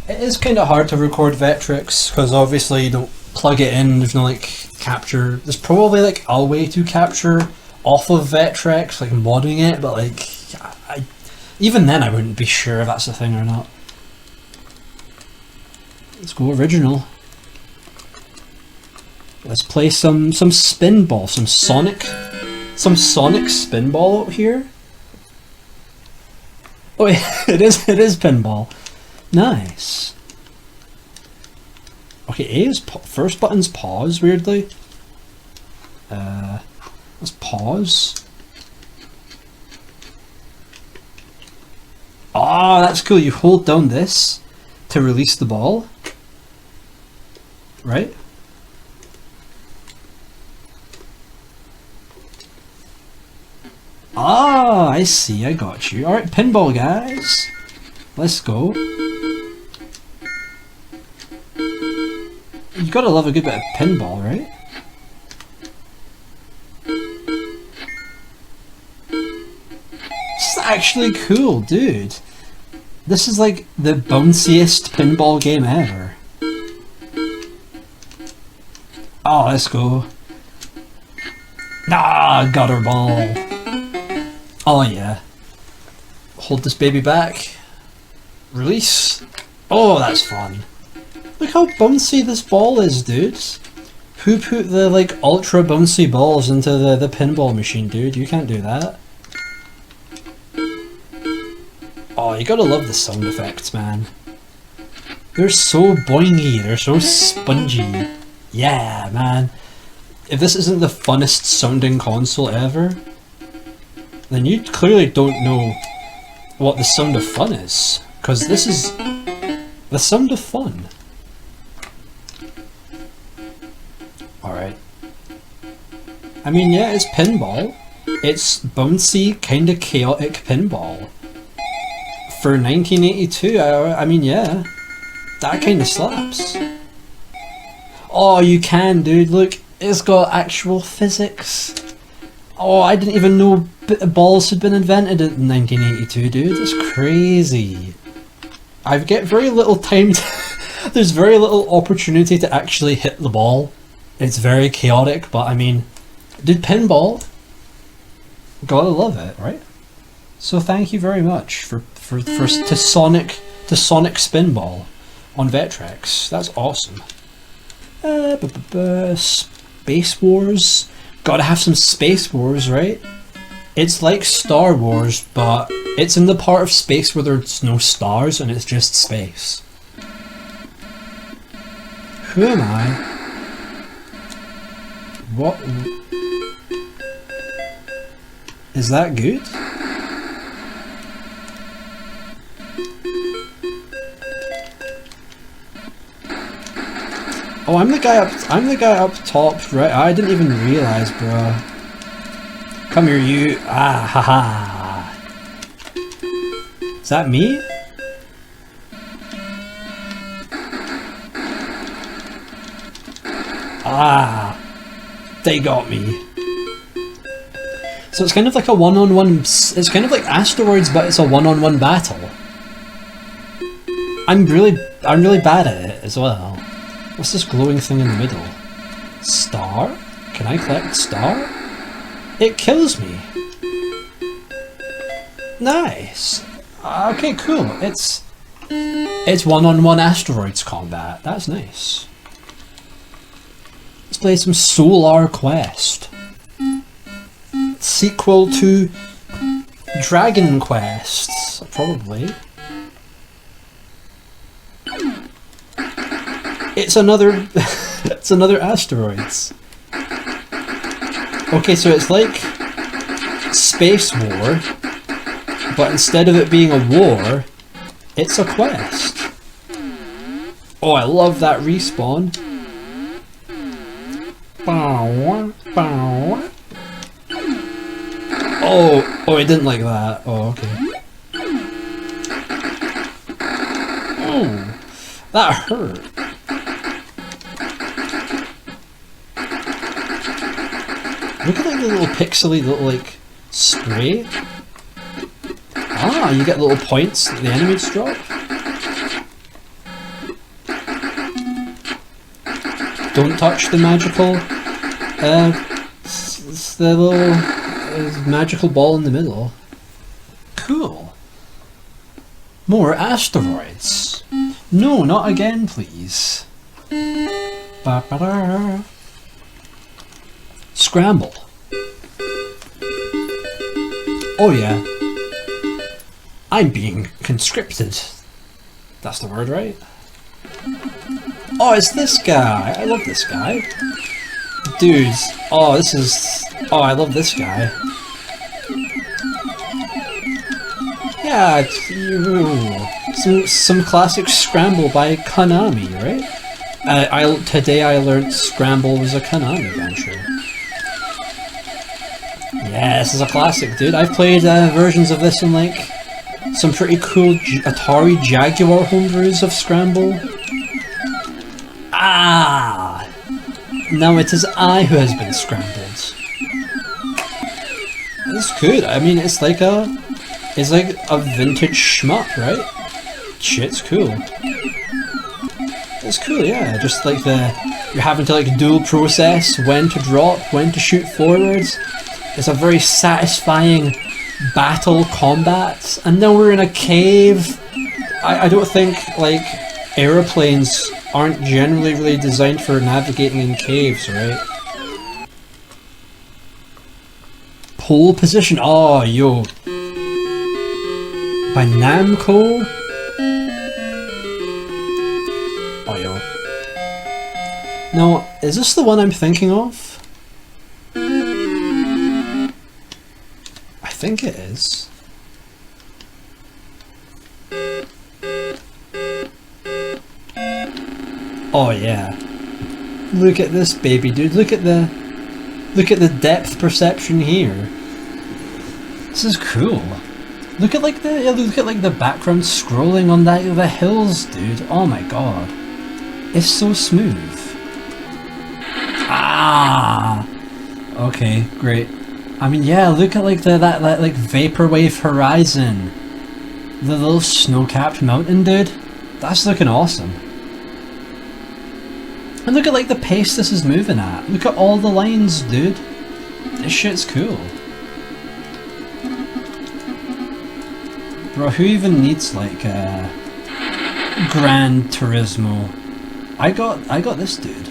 It is kind of hard to record Vectrex because obviously you don't plug it in, there's no like capture. There's probably like a way to capture off of Vectrex, like modding it, but like even then I wouldn't be sure if that's a thing or not. Let's go original. Let's play some spinball, some Sonic spinball out here. Oh yeah, it is pinball. Nice. Okay, A is first button's pause, weirdly. Let's pause. Ah, that's cool. You hold down this to release the ball. Right? Ah, I see, I got you. Alright, pinball guys. Let's go. You gotta love a good bit of pinball, right? This is actually cool, dude. This is like the bounciest pinball game ever. Oh, let's go. Ah, gutter ball. Oh yeah. Hold this baby back. Release. Oh, that's fun. Look how bouncy this ball is, dudes. Who put the like ultra bouncy balls into the pinball machine, dude? You can't do that. Oh, you gotta love the sound effects, man. They're so boingy, they're so spongy. Yeah, man. If this isn't the funnest sounding console ever, then you clearly don't know what the sound of fun is. Because this is the sound of fun. Alright. I mean, yeah, it's pinball. It's bouncy, kinda chaotic pinball. For 1982, I mean, yeah. That kinda slaps. Oh, you can, dude. Look, it's got actual physics. Oh, I didn't even know balls had been invented in 1982, dude. That's crazy. I get very little time to there's very little opportunity to actually hit the ball. It's very chaotic, but I mean, dude, pinball, gotta love it, right? So thank you very much to Sonic Spinball on Vectrex. That's awesome. Space Wars. Gotta have some Space Wars, right? It's like Star Wars, but it's in the part of space where there's no stars and it's just space. Who am I? What? Is that good? Oh, I'm the guy up top, right? I didn't even realize, bro. Come here, you. Ah, haha. Is that me? Ah, they got me. So it's kind of like a one-on-one. It's kind of like Asteroids, but it's a one-on-one battle. I'm really bad at it as well. What's this glowing thing in the middle? Star? Can I collect star? It kills me. Nice. Okay, cool. It's one-on-one Asteroids combat. That's nice. Let's play some Solar Quest. Sequel to Dragon Quest, probably. It's another it's another Asteroids. Okay, so it's like Space War, but instead of it being a war, it's a quest. Oh, I love that respawn. Oh, I didn't like that. Oh, okay. Oh, that hurt. Look at like the little pixely little like spray. Ah, you get little points that the enemies drop. Don't touch the magical, the little magical ball in the middle. Cool. More Asteroids. No, not again, please. Ba-ba-da. Scramble. Oh yeah. I'm being conscripted. That's the word, right? Oh, it's this guy. I love this guy. Dudes. Oh, this is... Oh, I love this guy. Yeah, some classic Scramble by Konami, right? Today I learned Scramble was a Konami adventure. Yeah, this is a classic, dude. I've played versions of this in like some pretty cool Atari Jaguar homebrews of Scramble. Ah! Now it is I who has been scrambled. It's good. I mean, it's like a vintage shmup, right? Shit's cool. It's cool, yeah. Just like you're having to like dual process when to drop, when to shoot forwards. It's a very satisfying battle combat. And now we're in a cave. I don't think like aeroplanes aren't generally really designed for navigating in caves, right? Pole position. Oh, yo. By Namco? Oh, yo. Now, is this the one I'm thinking of? I think it is. Oh yeah. Look at this baby, dude. Look at the depth perception here. This is cool. Look at like the background scrolling on the hills, dude. Oh my god. It's so smooth. Ah. Okay, great. I mean, yeah, look at like that like vaporwave horizon. The little snow-capped mountain, dude. That's looking awesome. And look at like the pace this is moving at. Look at all the lines, dude. This shit's cool. Bro, who even needs like Gran Turismo? I got this, dude.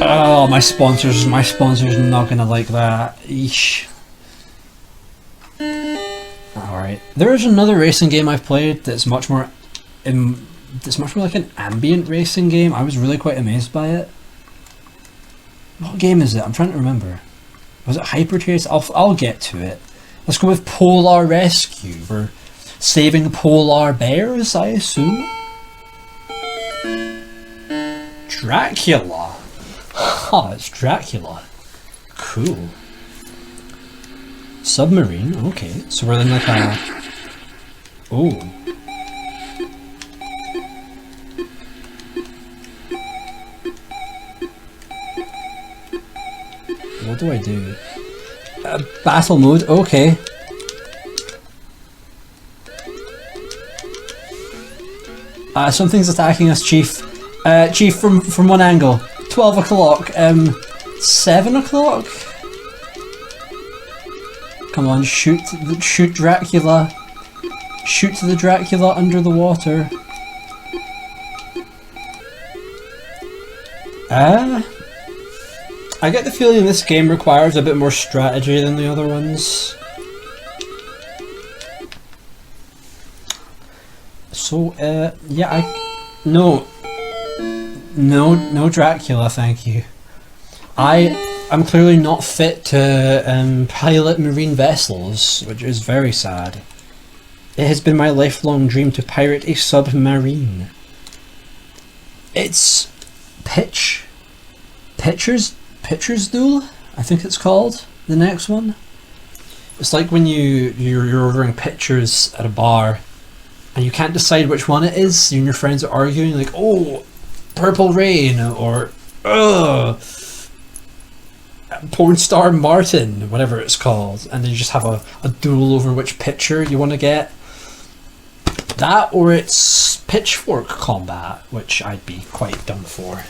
Oh, my sponsor's not gonna like that. Eesh. Alright. There is another racing game I've played that's much more it's much more like an ambient racing game. I was really quite amazed by it. What game is it? I'm trying to remember. Was it Hyper Chase? I'll get to it. Let's go with Polar Rescue. We're saving polar bears, I assume. Dracula. Oh, it's Dracula. Cool. Submarine. Okay, so we're in like a. Oh. What do I do? Battle mode, okay. Something's attacking us, Chief. Chief, from one angle. 12 o'clock. 7 o'clock? Come on, shoot Dracula. Shoot the Dracula under the water. I get the feeling this game requires a bit more strategy than the other ones. So, yeah, no Dracula, thank you. I'm clearly not fit to pilot marine vessels, which is very sad. It has been my lifelong dream to pirate a submarine. It's Pitcher's Duel, I think it's called, the next one. It's like when you're ordering pitchers at a bar and you can't decide which one it is, you and your friends are arguing like, oh, Purple Rain, or Porn Star Martin, whatever it's called, and then you just have a duel over which pitcher you want to get. That, or it's pitchfork combat, which I'd be quite done for.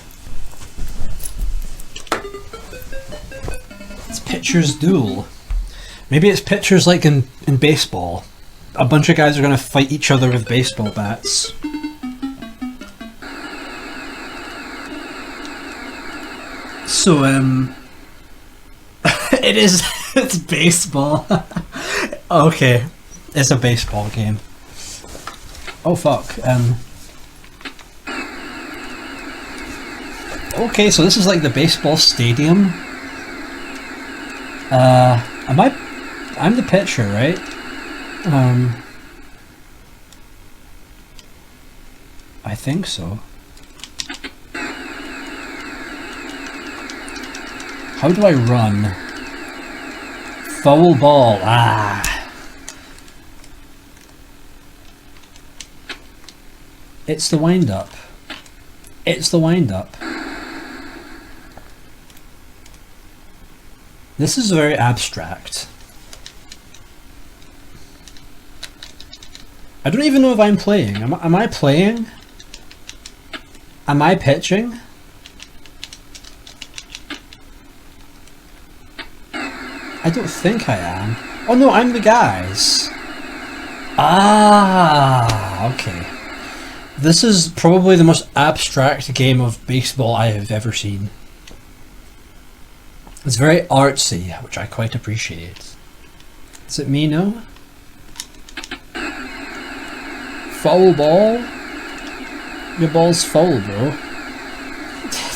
It's Pitcher's Duel. Maybe it's pitchers like in baseball. A bunch of guys are going to fight each other with baseball bats. So, it's baseball. Okay, it's a baseball game. Oh fuck, okay, so this is like the baseball stadium. I'm the pitcher, right? I think so. How do I run? Foul ball. It's the wind up. It's the wind up. This is very abstract. I don't even know if I'm playing. Am I playing? Am I pitching? I don't think I am. Oh no, I'm the guys. Okay. This is probably the most abstract game of baseball I have ever seen. It's very artsy, which I quite appreciate. Is it me now? Foul ball? Your ball's foul, bro.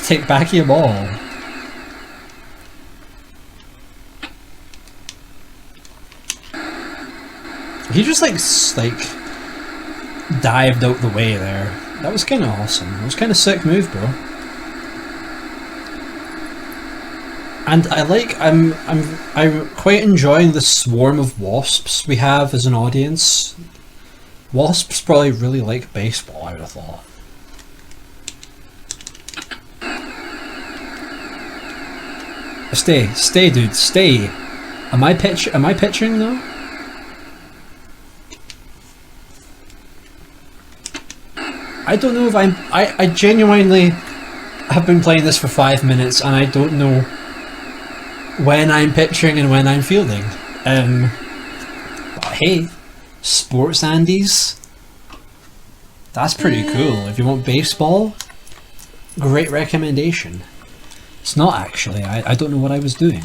Take back your ball. He just like dived out the way there. That was kind of awesome. It was kind of sick move, bro. And I'm quite enjoying the swarm of wasps we have as an audience. Wasps probably really like baseball, I would have thought. Stay, dude, stay. Am I pitching though? I don't know if I genuinely have been playing this for 5 minutes and I don't know when I'm pitching and when I'm fielding. But hey, Sports Andes, that's pretty cool. If you want baseball, great recommendation. It's not actually, I don't know what I was doing.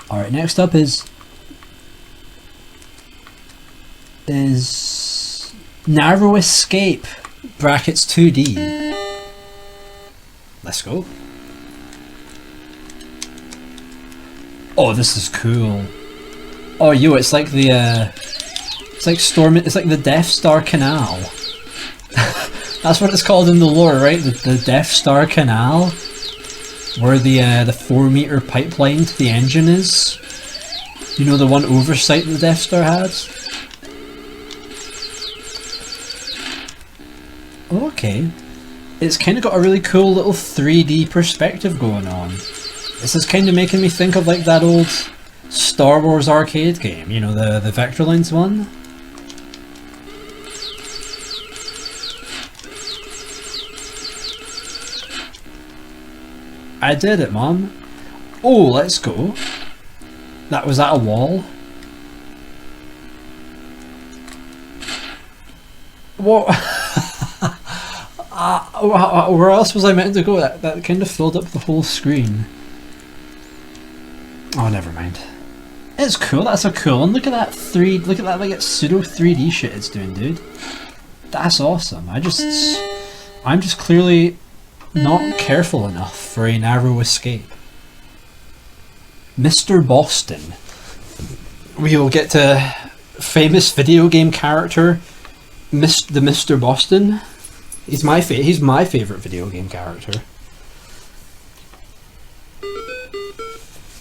Alright, next up is Narrow escape, brackets 2D. Let's go. Oh, this is cool. Oh, yo, it's like the, it's like the Death Star Canal. That's what it's called in the lore, right? The Death Star Canal, where the 4-meter pipeline to the engine is. You know, the one oversight the Death Star had. Okay, it's kind of got a really cool little 3D perspective going on. This is kind of making me think of like that old Star Wars arcade game, you know, the Vectrex one. I did it, Mom. Oh, let's go. Was that a wall? What? Where else was I meant to go? That kind of filled up the whole screen. Oh, never mind. It's cool. That's a cool one. Look at that Look at that like pseudo 3D shit it's doing, dude. That's awesome. I'm just clearly not careful enough for a narrow escape. Mr. Boston. We'll get to famous video game character, the Mr. Boston. He's my favorite video game character.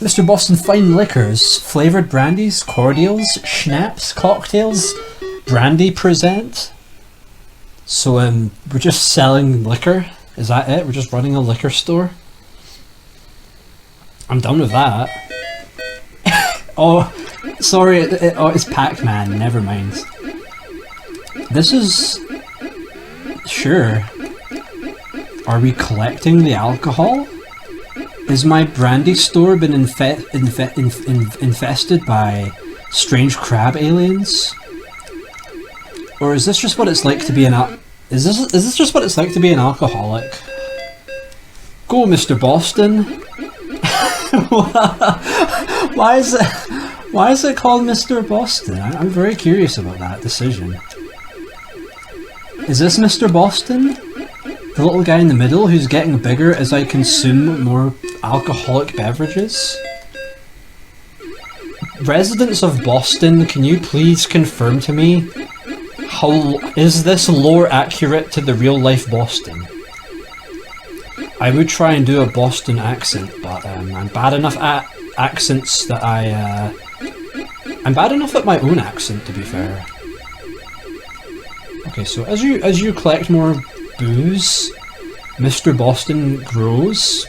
Mr. Boston fine liquors, flavored brandies, cordials, schnapps, cocktails, brandy present. So we're just selling liquor. Is that it? We're just running a liquor store? I'm done with that. Oh, sorry. Oh, it's Pac-Man. Never mind. This is... Sure. Are we collecting the alcohol? Is my brandy store been infested by strange crab aliens? Or is this just what it's like to be is this just what it's like to be an alcoholic? Go, Mr. Boston. Why is it called Mr. Boston? I'm very curious about that decision. Is this Mr. Boston? The little guy in the middle who's getting bigger as I consume more alcoholic beverages? Residents of Boston, can you please confirm to me, how is this lore accurate to the real life Boston? I would try and do a Boston accent, but I'm bad enough at accents that I'm bad enough at my own accent, to be fair. Okay, so as you collect more booze, Mr. Boston grows.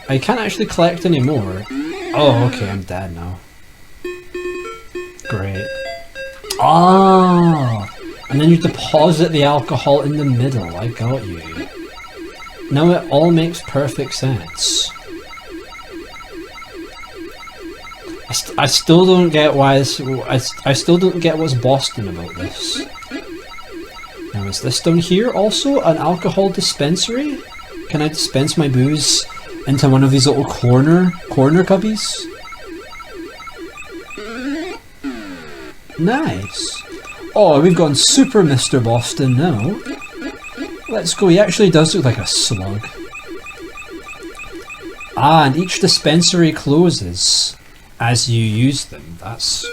I can't actually collect any more. Oh, okay, I'm dead now. Great. Ah! And then you deposit the alcohol in the middle. I got you. Now it all makes perfect sense. I still don't get why this... I still don't get what's Boston about this. Now is this down here also an alcohol dispensary? Can I dispense my booze into one of these little corner cubbies? Nice. Oh, we've gone super Mr. Boston now. Let's go. He actually does look like a slug. Ah, and each dispensary closes as you use them. That's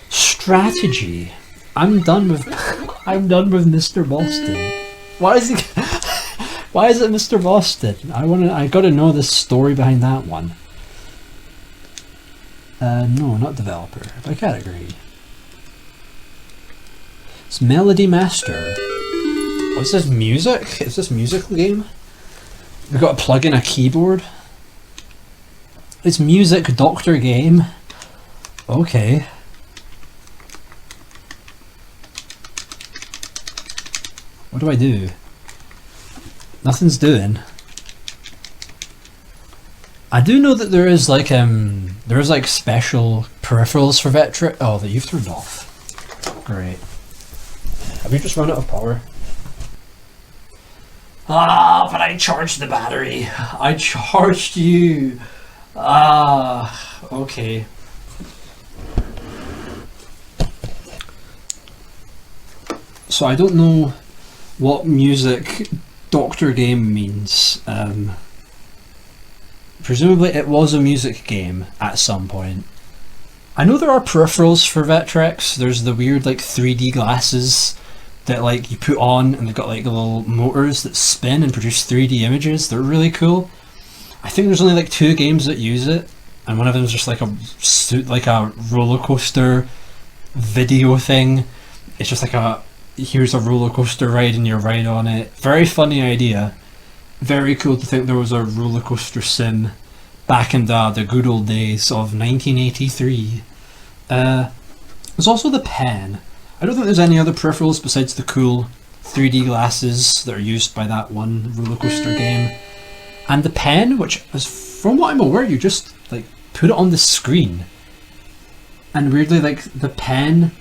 strategy. I'm done with Mr. Boston. Why is he why is it Mr. Boston? I gotta know the story behind that one. No, not developer, by category. It's Melody Master. What's this, music? Is this musical game? We've got to plug in a keyboard. It's Music Doctor Game. Okay. What do I do? Nothing's doing. I do know that there is like special peripherals for Vectrex. Oh, that you've turned off. Great. Have you just run out of power? Ah, but I charged the battery. I charged you. Ah, okay. So I don't know what music Doctor Game means. Presumably it was a music game at some point. I know there are peripherals for Vectrex. There's the weird like 3D glasses that like you put on and they've got like little motors that spin and produce 3D images. They're really cool. I think there's only like 2 games that use it, and one of them is just like a roller coaster video thing. It's just like here's a roller coaster ride and you ride on it. Very funny idea. Very cool to think there was a roller coaster sim back in the good old days of 1983. There's also the pen. I don't think there's any other peripherals besides the cool 3D glasses that are used by that one roller coaster game. And the pen, which is, from what I'm aware, you just like put it on the screen. And weirdly, like the pen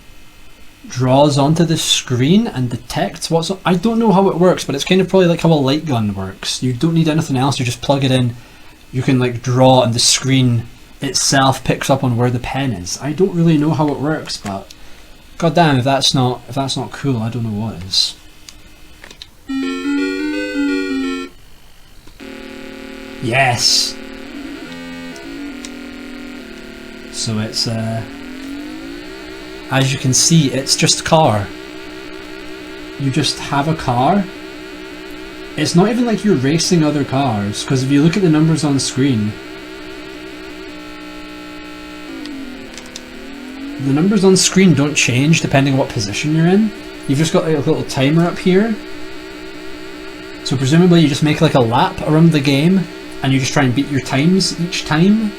draws onto the screen and detects what's on. I don't know how it works, but it's kind of probably like how a light gun works. You don't need anything else, you just plug it in, you can like draw and the screen itself picks up on where the pen is. I don't really know how it works, but goddamn, if that's not cool, I don't know what is. Yes! So it's as you can see, it's just car. You just have a car. It's not even like you're racing other cars, because if you look at the numbers on screen, the numbers on screen don't change depending on what position you're in. You've just got like a little timer up here. So presumably you just make like a lap around the game, and you just try and beat your times each time.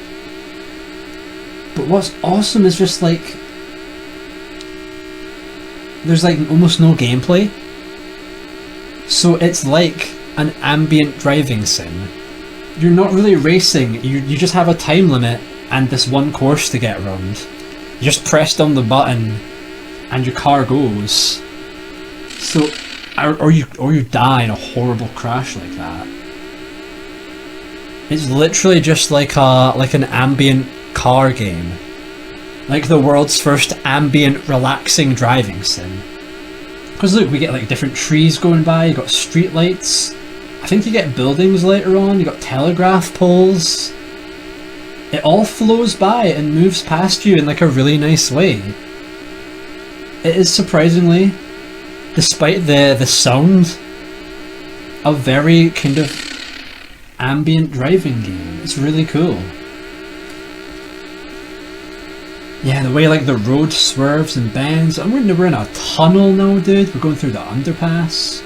But what's awesome is just like, there's like almost no gameplay. So it's like an ambient driving sim. You're not really racing, you just have a time limit and this one course to get around. You just press down the button and your car goes. So, or you die in a horrible crash like that. It's literally just like an ambient car game. Like the world's first ambient relaxing driving sim. Because look, we get like different trees going by, you got street lights, I think you get buildings later on, you got telegraph poles. It all flows by and moves past you in like a really nice way. It is surprisingly, despite the sound, a very kind of ambient driving game. It's really cool. Yeah, the way like the road swerves and bends. We're in a tunnel now, dude. We're going through the underpass.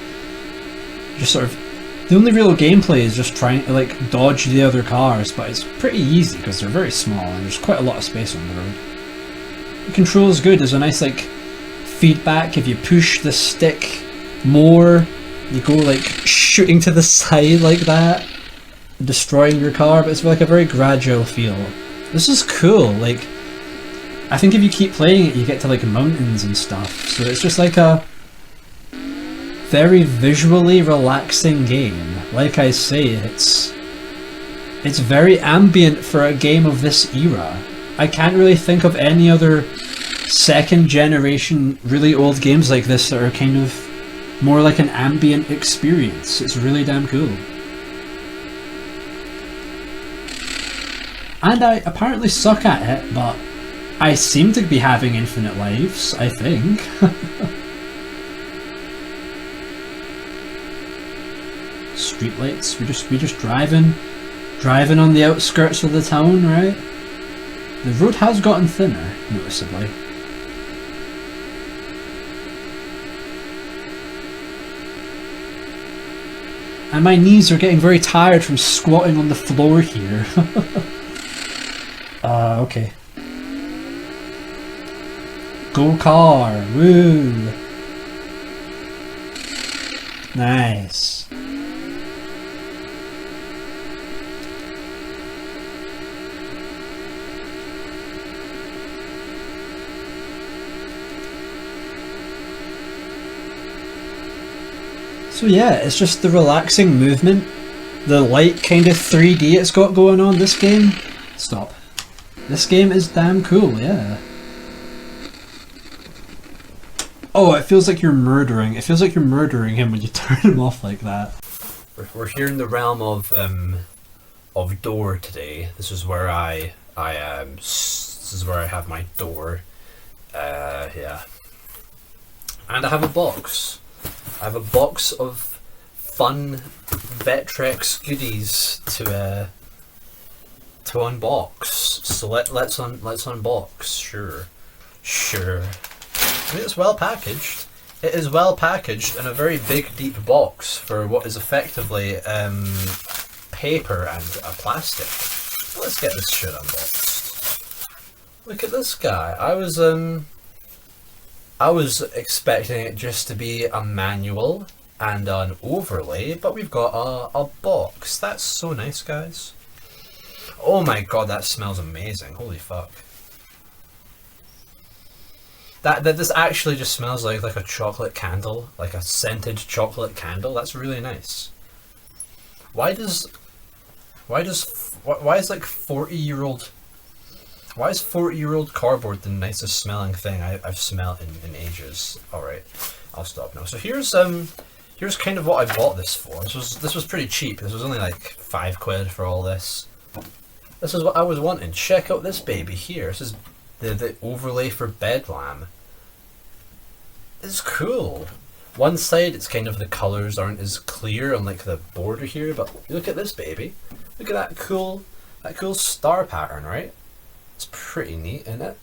Just sort of, the only real gameplay is just trying to like dodge the other cars, but it's pretty easy because they're very small and there's quite a lot of space on the road. The control is good. There's a nice like feedback. If you push the stick more, you go like shooting to the side like that, destroying your car, but it's like a very gradual feel. This is cool. Like, I think if you keep playing it, you get to like mountains and stuff. So it's just like a very visually relaxing game. Like I say, it's very ambient for a game of this era. I can't really think of any other second generation really old games like this that are kind of more like an ambient experience. It's really damn cool. And I apparently suck at it, but I seem to be having infinite lives, I think. Streetlights, we're just driving on the outskirts of the town, right? The road has gotten thinner, noticeably. And my knees are getting very tired from squatting on the floor here. Okay. Go car, woo! Nice. So yeah, it's just the relaxing movement, the light kind of 3D it's got going on. This game, stop. This game is damn cool, yeah. Oh, it feels like you're murdering. It feels like you're murdering him when you turn him off like that. We're here in the realm of door today. This is where this is where I have my door. Yeah. And I have a box. I have a box of fun Vectrex goodies to unbox. So let's unbox. Sure. I mean, it's well packaged. It is well packaged in a very big, deep box for what is effectively paper and a plastic. So let's get this shit unboxed. Look at this guy. I was expecting it just to be a manual and an overlay, but we've got a box. That's so nice, guys. Oh my god, that smells amazing. Holy fuck. That this actually just smells like a chocolate candle, like a scented chocolate candle. That's really nice. Why is like 40-year-old why is 40-year-old cardboard the nicest smelling thing I've smelled in ages? Alright, I'll stop now. So here's kind of what I bought this for. This was pretty cheap. This was only like £5 for all this. This is what I was wanting. Check out this baby here. This is the overlay for Bedlam. It's cool. One side, it's kind of the colours aren't as clear on like the border here, but look at this baby. Look at that cool star pattern, right? It's pretty neat, isn't it?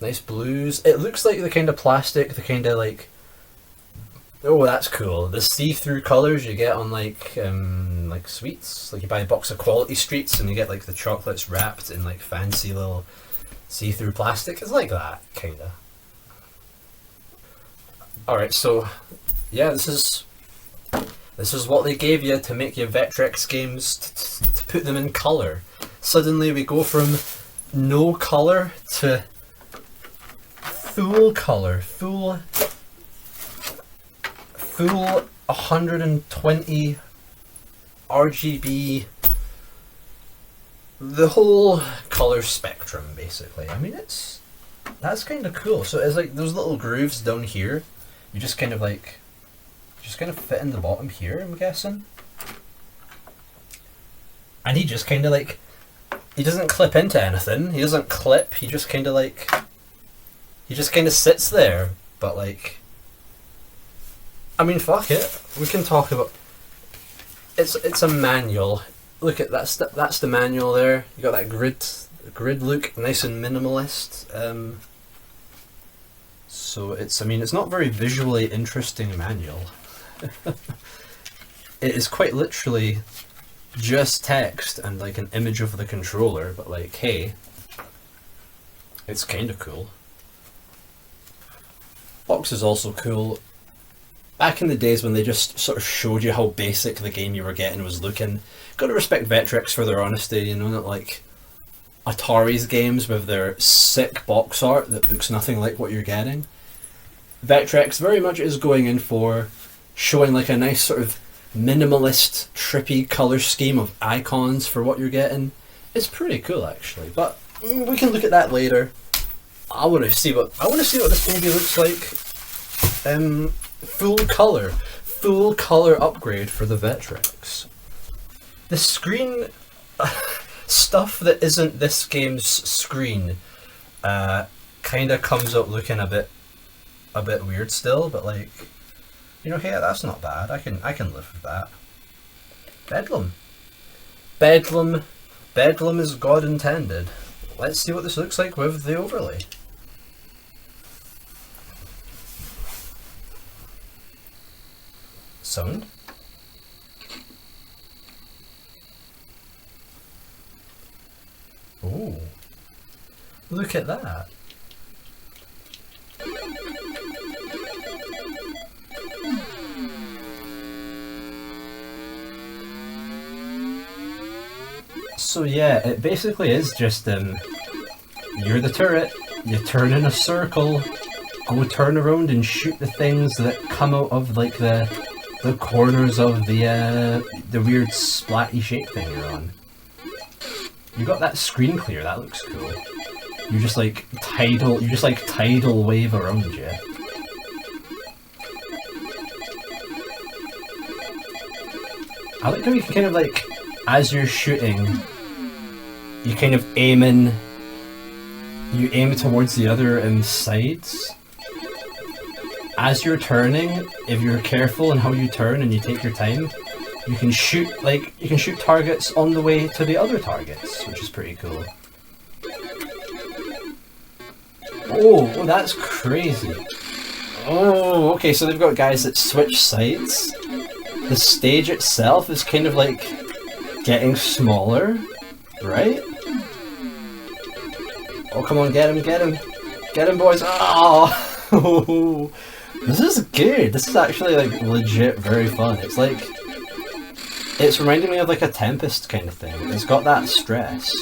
Nice blues. It looks like the kind of plastic, the kind of like... Oh, that's cool. The see-through colours you get on like sweets. Like you buy a box of Quality Streets and you get like the chocolates wrapped in like fancy little see-through plastic. It's like that, kinda. Alright, so yeah, this is what they gave you to make your Vectrex games, to put them in colour. Suddenly we go from no colour to full colour, full 120 RGB, the whole colour spectrum basically. I mean, that's kind of cool. So it's like those little grooves down here, you just kind of fit in the bottom here, I'm guessing. And he just kind of like, he doesn't clip into anything, he doesn't clip, he just kind of sits there, but like, I mean, fuck it. We can talk about. It's a manual. Look at that's the manual there. You got that grid look, nice and minimalist. So it's not very visually interesting manual. It is quite literally just text and like an image of the controller, but like, hey, it's kind of cool. Box is also cool. Back in the days when they just sort of showed you how basic the game you were getting was looking, gotta respect Vectrex for their honesty, you know, not like Atari's games with their sick box art that looks nothing like what you're getting. Vectrex very much is going in for showing like a nice sort of minimalist, trippy colour scheme of icons for what you're getting. It's pretty cool actually, but we can look at that later. I want to see what this baby looks like. Full colour upgrade for the Vectrex. The screen stuff that isn't this game's screen kind of comes up looking a bit weird still, but like, you know, hey, that's not bad. I can live with that. Bedlam is God intended. Let's see what this looks like with the overlay. Sound. Oh, look at that. So yeah, it basically is just you're the turret, you turn in a circle, go turn around and shoot the things that come out of like the corners of the weird splatty shape thing you're on. You got that screen clear, that looks cool. You just like tidal wave around you. I like how you can kind of like, as you're shooting, you kind of you aim towards the other sides. As you're turning, if you're careful in how you turn and you take your time, you can shoot targets on the way to the other targets, which is pretty cool. Oh, that's crazy. Oh, okay, so they've got guys that switch sides. The stage itself is kind of like getting smaller, right? Oh, come on, get him, get him. Get him, boys. Oh, this is good. This is actually like legit very fun. It's like, it's reminding me of like a Tempest kind of thing. It's got that stress.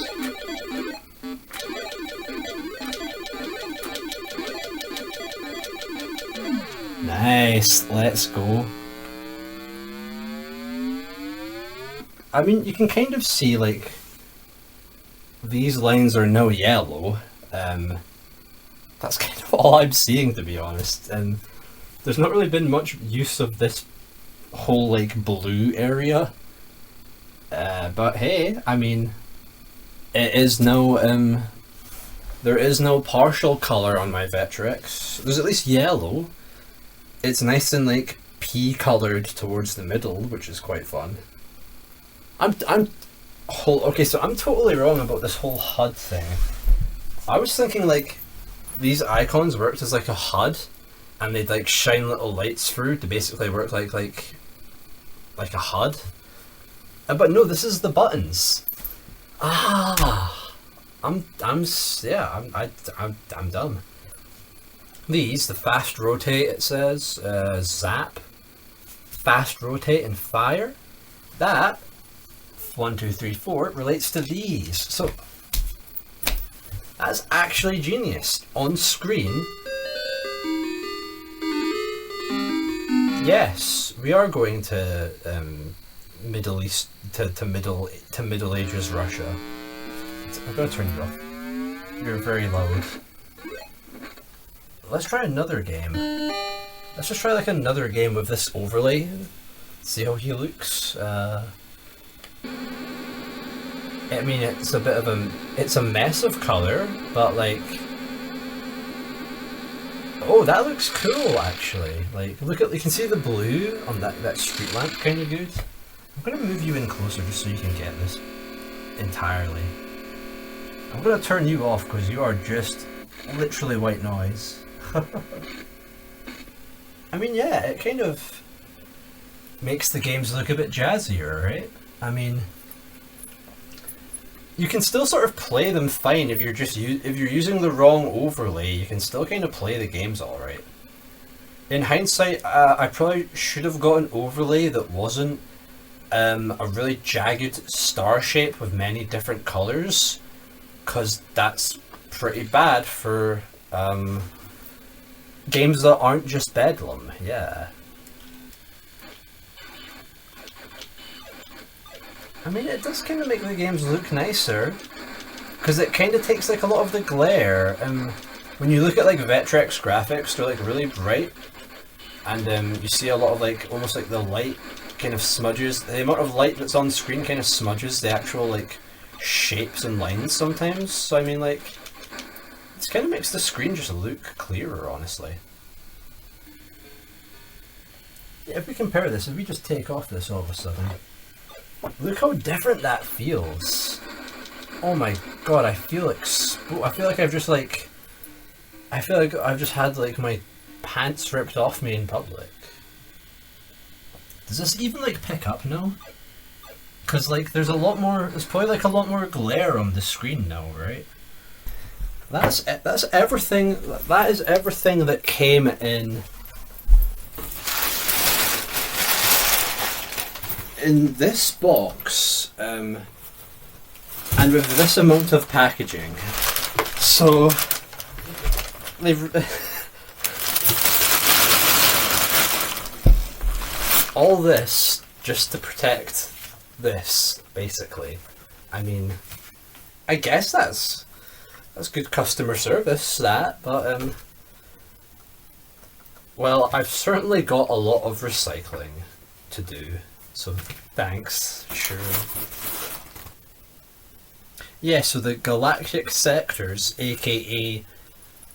Nice, let's go. I mean, you can kind of see like these lines are now yellow. That's kind of all I'm seeing, to be honest. And there's not really been much use of this whole like blue area. But hey, I mean, it is no there is no partial color on my Vectrex. There's at least yellow. It's nice and like pea colored towards the middle, which is quite fun. Okay, so I'm totally wrong about this whole HUD thing. I was thinking like these icons worked as like a HUD, and they'd like shine little lights through to basically work like a HUD. But no, this is the buttons. Ah, I'm dumb. These, the fast rotate, it says, zap, fast rotate and fire. That 1, 2, 3, 4 relates to these. So that's actually genius. On screen, yes, we are going to Middle East to Middle Ages Russia. I'm gonna turn you off. You're very loud. Let's try another game. Let's just try like another game with this overlay. See how he looks. I mean, it's a bit of it's a mess of color, but like, oh, that looks cool actually. Like, look at, you can see the blue on that street lamp, kind of good. I'm gonna move you in closer just so you can get this entirely. I'm gonna turn you off because you are just literally white noise. I mean, yeah, it kind of makes the games look a bit jazzier, right? I mean, you can still sort of play them fine if you're just if you're using the wrong overlay. You can still kind of play the games all right. In hindsight, I probably should have got an overlay that wasn't a really jagged star shape with many different colors, because that's pretty bad for games that aren't just Bedlam. Yeah. I mean, it does kind of make the games look nicer, because it kind of takes like a lot of the glare. When you look at like Vectrex graphics, they're like really bright, and you see a lot of like almost like the light kind of smudges. The amount of light that's on screen kind of smudges the actual like shapes and lines sometimes. So I mean, like, it kind of makes the screen just look clearer, honestly. Yeah, if we compare this, if we just take off this all of a sudden, look how different that feels. Oh my god, I feel like I feel like I've just like, I feel like I've just had like my pants ripped off me in public. Does this even like pick up now? Because like there's probably like a lot more glare on the screen now, right? That's everything. That is everything that came in this box, and with this amount of packaging. So they've all this just to protect this, basically. I mean, I guess that's That's good customer service, that, but well, I've certainly got a lot of recycling to do, so thanks, sure. Yeah, so the galactic sectors, aka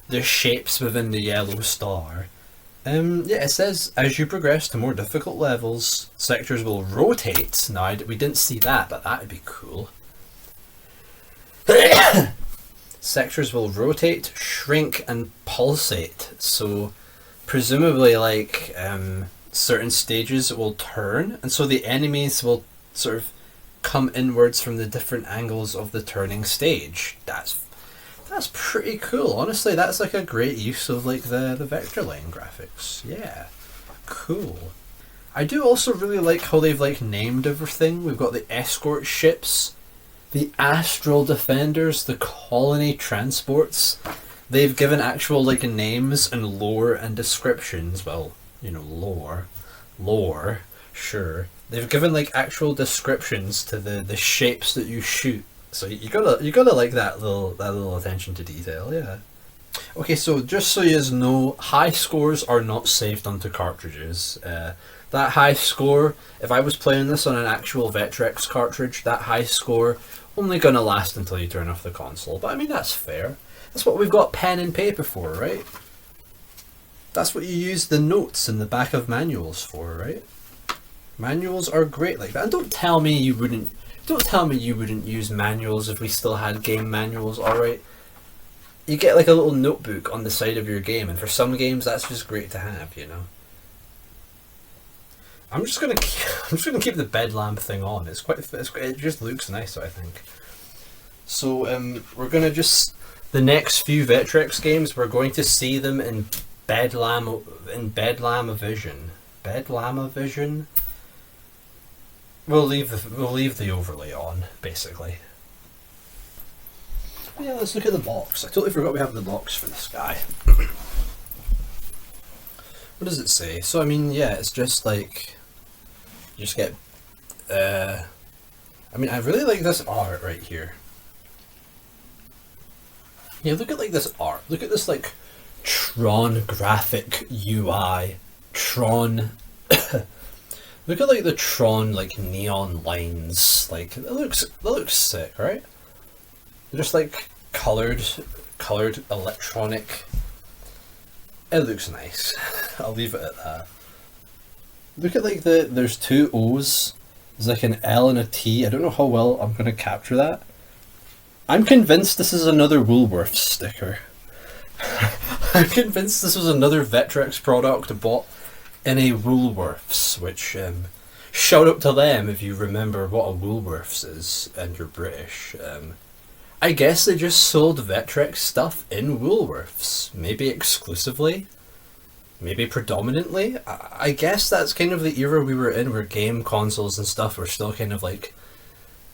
the shapes within the yellow star, yeah, it says as you progress to more difficult levels, sectors will rotate. Now, we didn't see that, but that would be cool. Sectors will rotate, shrink, and pulsate. So, presumably, like, certain stages will turn, and so the enemies will sort of come inwards from the different angles of the turning stage. That's pretty cool. Honestly, that's like a great use of like the vector line graphics. Yeah, cool. I do also really like how they've like named everything. We've got the escort ships, the astral defenders, the colony transports. They've given actual like names and lore and descriptions. Well, you know, lore, sure. They've given like actual descriptions to the shapes that you shoot. So you gotta like that little attention to detail, yeah. Okay, so just so you know, high scores are not saved onto cartridges. That high score, if I was playing this on an actual Vectrex cartridge, that high score only gonna last until you turn off the console. But I mean, that's fair. That's what we've got pen and paper for, right? That's what you use the notes in the back of manuals for, right? Manuals are great like that. And don't tell me you wouldn't use manuals if we still had game manuals, alright? You get like a little notebook on the side of your game, and for some games that's just great to have, you know. I'm just gonna keep the bed lamp thing on. It just looks nice, I think. So we're gonna the next few Vectrex games, we're going to see them in Bedlamavision. Bedlamavision? We'll leave the overlay on, basically. Yeah, let's look at the box. I totally forgot we have the box for this guy. What does it say? So I mean, yeah, it's just like you just get. I mean, I really like this art right here. Yeah, look at like this art. Look at this like Tron graphic UI. Tron. Look at like the Tron like neon lines. Like that looks sick, right? They're just like colored electronic. It looks nice. I'll leave it at that. Look at like there's two O's. There's like an L and a T. I don't know how well I'm gonna capture that. I'm convinced this is another Woolworths sticker. I'm convinced this was another Vectrex product bought in a Woolworths, which shout out to them if you remember what a Woolworths is and you're British. I guess they just sold Vectrex stuff in Woolworths, maybe exclusively, maybe predominantly. I guess that's kind of the era we were in, where game consoles and stuff were still kind of like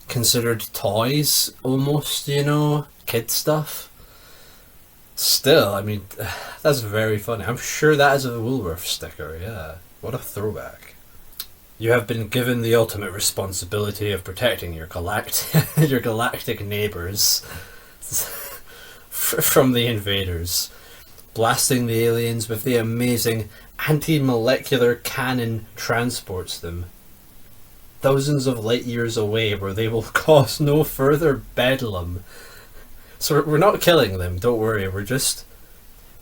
considered toys almost, you know, kid stuff. Still, I mean, that's very funny. I'm sure that is a Woolworth sticker, yeah. What a throwback. You have been given the ultimate responsibility of protecting your galactic neighbours from the invaders. Blasting the aliens with the amazing anti-molecular cannon transports them thousands of light years away, where they will cause no further bedlam. So we're not killing them, don't worry, we're just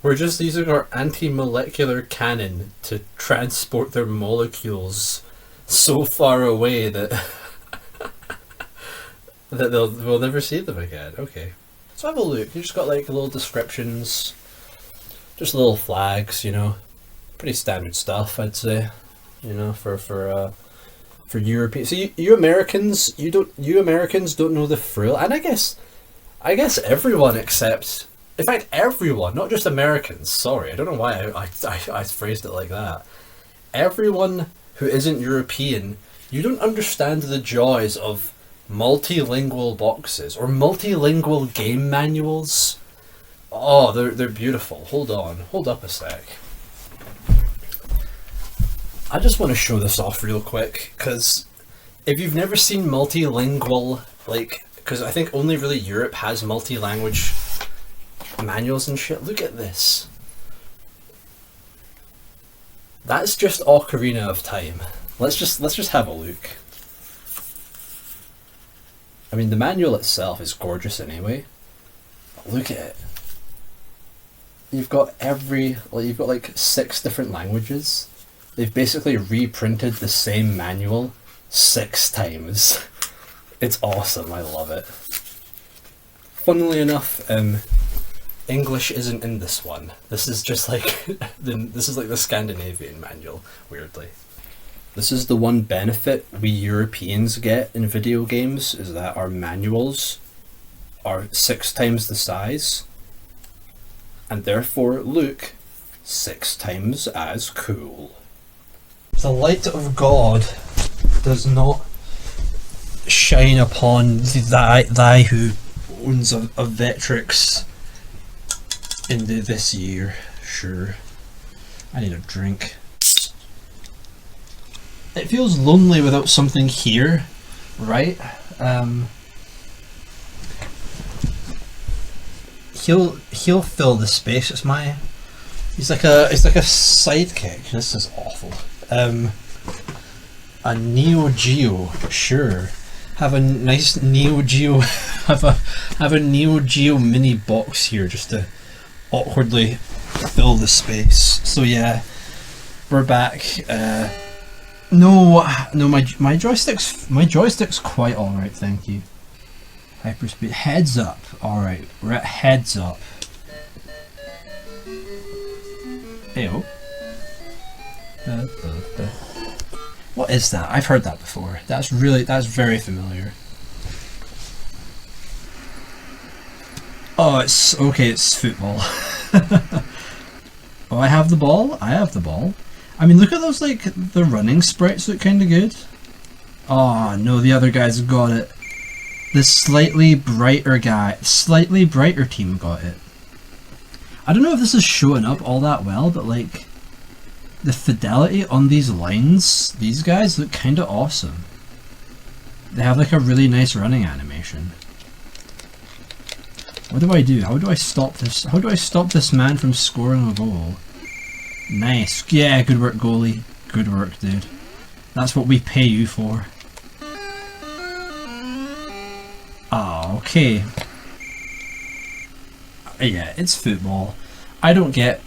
using our anti-molecular cannon to transport their molecules so far away that we'll never see them again. Okay. So have a look. You just got like little descriptions, just little flags, you know. Pretty standard stuff, I'd say. You know, for European. So you Americans don't know the frill, and I guess everyone except, in fact, everyone, not just Americans. Sorry, I don't know why I phrased it like that. Everyone who isn't European, you don't understand the joys of multilingual boxes or multilingual game manuals. Oh, they're beautiful. Hold up a sec. I just want to show this off real quick, because if you've never seen multilingual, like, because I think only really Europe has multi-language manuals and shit. Look at this. That's just Ocarina of Time. Let's just have a look. I mean, the manual itself is gorgeous anyway. But look at it. You've got like 6 different languages. They've basically reprinted the same manual 6 times. It's awesome. I love it. Funnily enough, English isn't in this one. This is just like the Scandinavian manual, weirdly. This is the one benefit we Europeans get in video games, is that our manuals are 6 times the size, and therefore look 6 times as cool. The light of God does not shine upon thy who owns a Vectrex in this year. Sure. I need a drink. It feels lonely without something here, right? He'll fill the space. He's like a sidekick. This is awful. A Neo Geo, sure. Have a nice Neo Geo. have a Neo Geo mini box here just to awkwardly fill the space. So yeah, we're back. No, my joystick's quite alright, thank you. Hyperspeed, heads up. Alright, we're at heads up. Heyo. What is that? I've heard that before. That's very familiar. Oh, it's okay, it's football. Oh, I have the ball? I have the ball. I mean, look at those, like, the running sprites look kinda good. Oh, no, the other guys got it. The slightly brighter team got it. I don't know if this is showing up all that well, but, like, the fidelity on these lines, these guys look kinda awesome. They have, like, a really nice running animation. What do I do? How do I stop this? How do I stop this man from scoring a goal? Nice. Yeah, good work, goalie. Good work, dude. That's what we pay you for. Ah, okay. Yeah, it's football. I don't get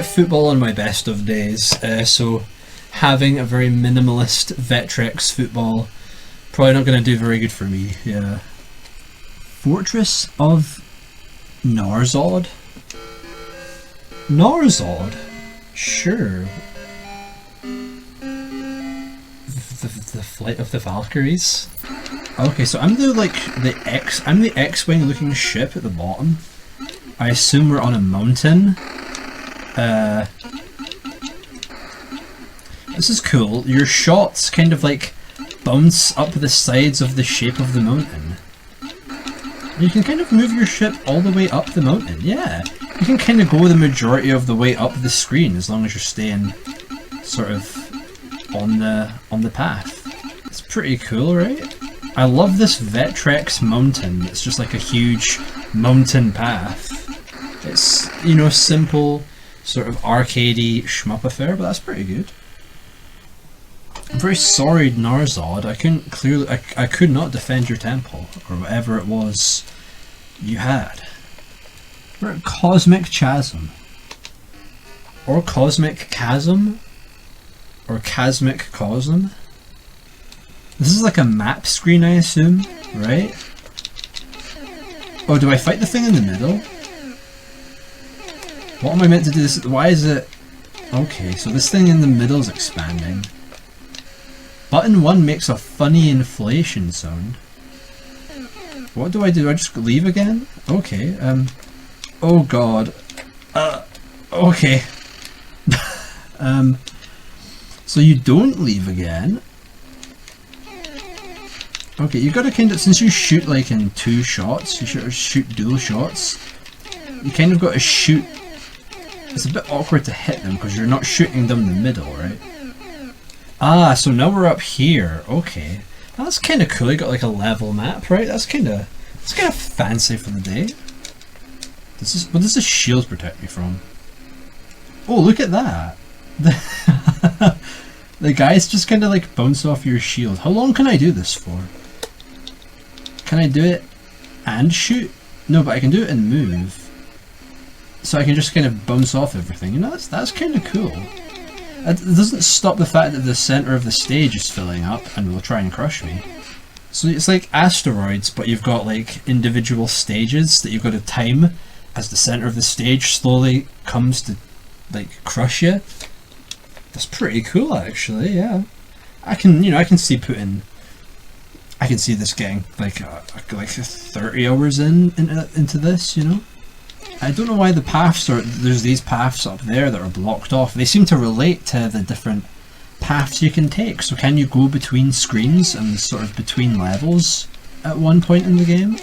football on my best of days, so having a very minimalist Vectrex football probably not going to do very good for me. Yeah. Fortress of Narzod? Narzod? Sure. The Flight of the Valkyries? Okay, so I'm the X-Wing looking ship at the bottom. I assume we're on a mountain. This is cool. Your shots kind of like bounce up the sides of the shape of the mountain. You can kind of move your ship all the way up the mountain, yeah. You can kind of go the majority of the way up the screen as long as you're staying sort of on the path. It's pretty cool, right? I love this Vectrex mountain. It's just like a huge mountain path. It's, you know, simple, sort of arcadey shmup affair, but that's pretty good. I'm very sorry, Narzod. I could not defend your temple, or whatever it was you had. We're at Cosmic Chasm. Or Cosmic Chasm? Or Chasmic Chasm? This is like a map screen, I assume, right? Oh, do I fight the thing in the middle? What am I meant to do? This? Why is it... Okay, so this thing in the middle is expanding. Button 1 makes a funny inflation sound. What do? I just leave again? Okay, oh god. Okay. So you don't leave again. Okay, you've got to kind of, since you shoot like in 2 shots, you shoot dual shots, you kind of got to shoot. It's a bit awkward to hit them because you're not shooting them in the middle, right? Ah, so now we're up here. Okay, that's kind of cool. You got like a level map, right? That's kind of fancy for the day. What does this shield protect me from? Oh, look at that! The guys just kind of like bounce off your shield. How long can I do this for? Can I do it and shoot? No, but I can do it and move. So I can just kind of bounce off everything. You know, that's kind of cool. It doesn't stop the fact that the center of the stage is filling up and will try and crush me. So it's like asteroids, but you've got like individual stages that you've got to time as the center of the stage slowly comes to like crush you. That's pretty cool, actually. Yeah, I can see this getting like 30 hours into this. You know, I don't know why the paths there's these paths up there that are blocked off. They seem to relate to the different paths you can take. So can you go between screens and sort of between levels at one point in the game?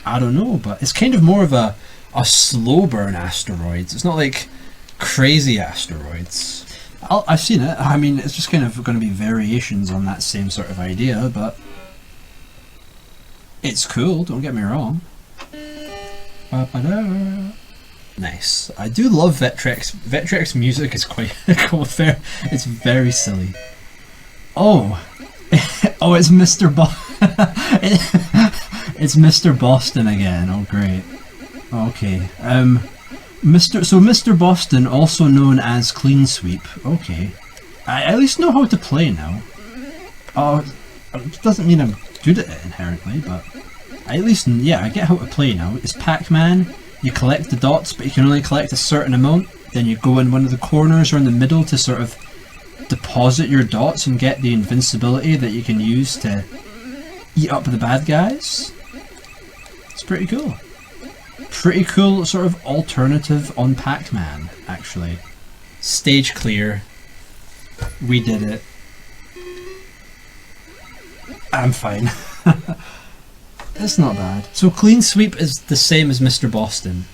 I don't know, but it's kind of more of a slow burn asteroids. It's not like crazy asteroids. I've seen it. I mean, it's just kind of going to be variations on that same sort of idea, but it's cool, don't get me wrong. Nice. I do love Vectrex. Vectrex music is quite fair. It's very silly. Oh, oh, it's Mr. It's Mr. Boston again. Oh, great. Okay. Mr. Boston, also known as Clean Sweep. Okay. I at least know how to play now. Oh, it doesn't mean I'm good at it inherently, but I get how to play now. It's Pac-Man. You collect the dots, but you can only collect a certain amount. Then you go in one of the corners or in the middle to sort of deposit your dots and get the invincibility that you can use to eat up the bad guys. It's pretty cool. Pretty cool sort of alternative on Pac-Man, actually. Stage clear. We did it. I'm fine. It's not bad. So Clean Sweep is the same as Mr. Boston.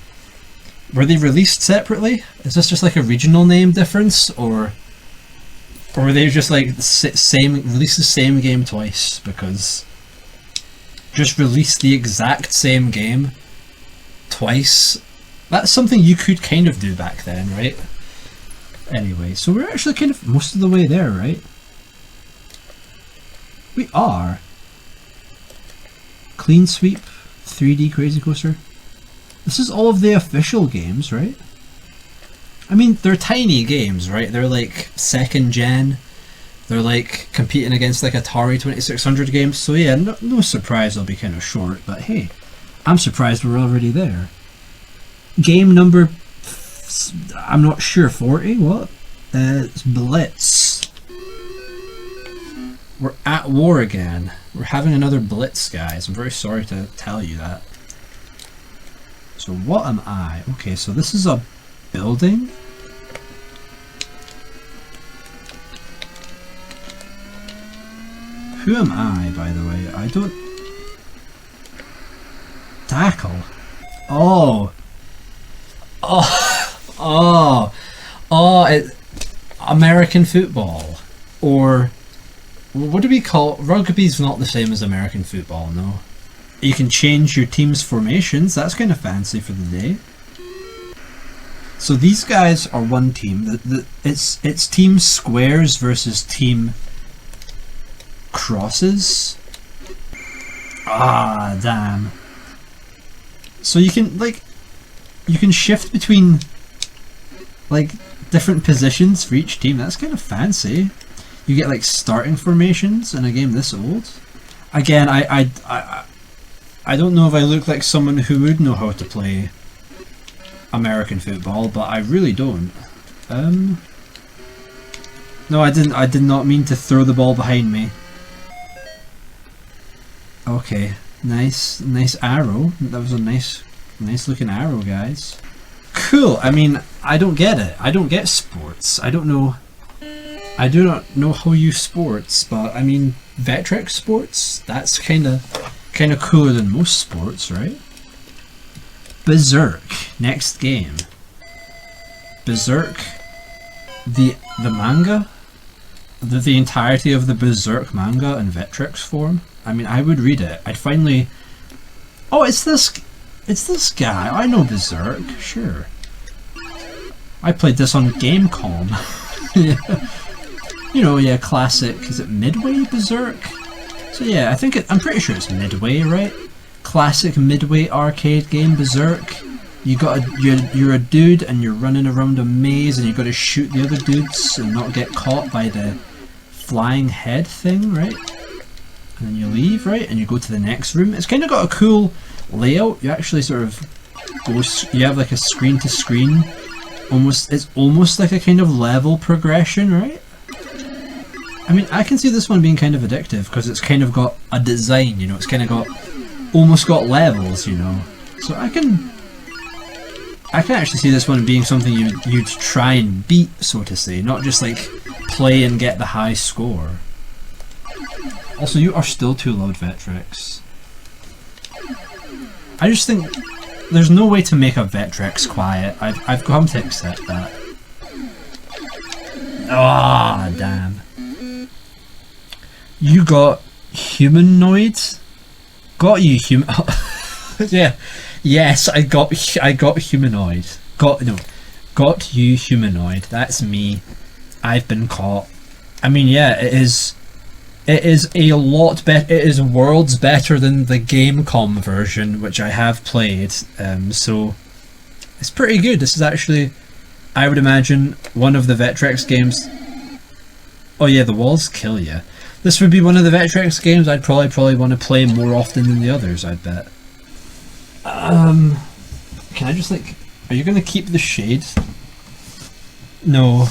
Were they released separately? Is this just like a regional name difference, or were they just like release the same game twice? Because just release the exact same game twice. That's something you could kind of do back then, right? Anyway, so we're actually kind of most of the way there, right? We are. Clean Sweep, 3D Crazy Coaster. This is all of the official games, right? I mean, they're tiny games, right? They're like second gen. They're like competing against like Atari 2600 games. So yeah, no surprise they'll be kind of short. But hey, I'm surprised we're already there. Game number, I'm not sure, 40? What? It's Blitz. We're at war again. We're having another blitz, guys. I'm very sorry to tell you that. So what am I? Okay, so this is a building. Who am I, by the way? I don't... Tackle. Oh. Oh. Oh. Oh, American football. Or... what do we call... Rugby's not the same as American football, no. You can change your team's formations. That's kind of fancy for the day. So these guys are one team. It's team squares versus team crosses. Ah, damn. So you can shift between like different positions for each team. That's kind of fancy. You get like starting formations in a game this old. Again, I don't know if I look like someone who would know how to play American football, but I really don't. No, I did not mean to throw the ball behind me. Okay, nice arrow. That was a nice looking arrow, guys. Cool. I mean, I don't get it. I don't get sports. I do not know how you sports, but I mean, Vectrex sports. That's kind of cooler than most sports, right? Berserk. Next game. Berserk. The manga. The entirety of the Berserk manga in Vectrex form. I mean, I would read it. I'd finally... Oh, it's this It's this guy. I know Berserk, sure. I played this on Gamecom. You know, yeah, classic. Is it Midway Berserk? So yeah, I'm pretty sure it's Midway, right? Classic Midway arcade game Berserk. You're a dude and you're running around a maze and you got to shoot the other dudes and not get caught by the flying head thing, right? And then you leave, right? And you go to the next room. It's kind of got a cool layout. You actually sort of you have like a screen to screen. It's almost like a kind of level progression, right? I mean, I can see this one being kind of addictive because it's kind of got a design, you know. It's kind of almost got levels, you know. So I can actually see this one being something you'd try and beat, so to say, not just like play and get the high score. Also, you are still too loud, Vectrex. I just think there's no way to make a Vectrex quiet. I've come to accept that. Ah, damn. You got humanoids? Got you yeah. Yes, I got humanoid. Got you humanoid. That's me. I've been caught. I mean, yeah, it is a lot better. It is worlds better than the Gamecom version, which I have played. So it's pretty good. This is actually, I would imagine, one of the Vectrex games. Oh yeah, the walls kill you. This would be one of the Vectrex games I'd probably want to play more often than the others, I'd bet. Can I just like... Are you going to keep the shade? No.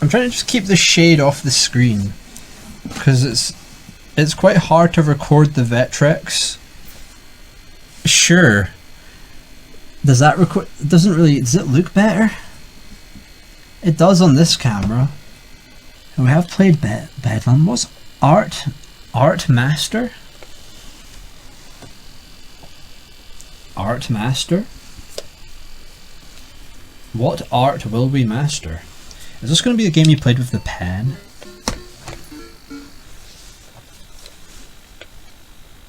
I'm trying to just keep the shade off the screen. Because it's quite hard to record the Vectrex. Sure. Does that record... Does it look better? It does on this camera. And we have played Bedlam. What's Art Master? Art Master? What art will we master? Is this going to be a game you played with the pen?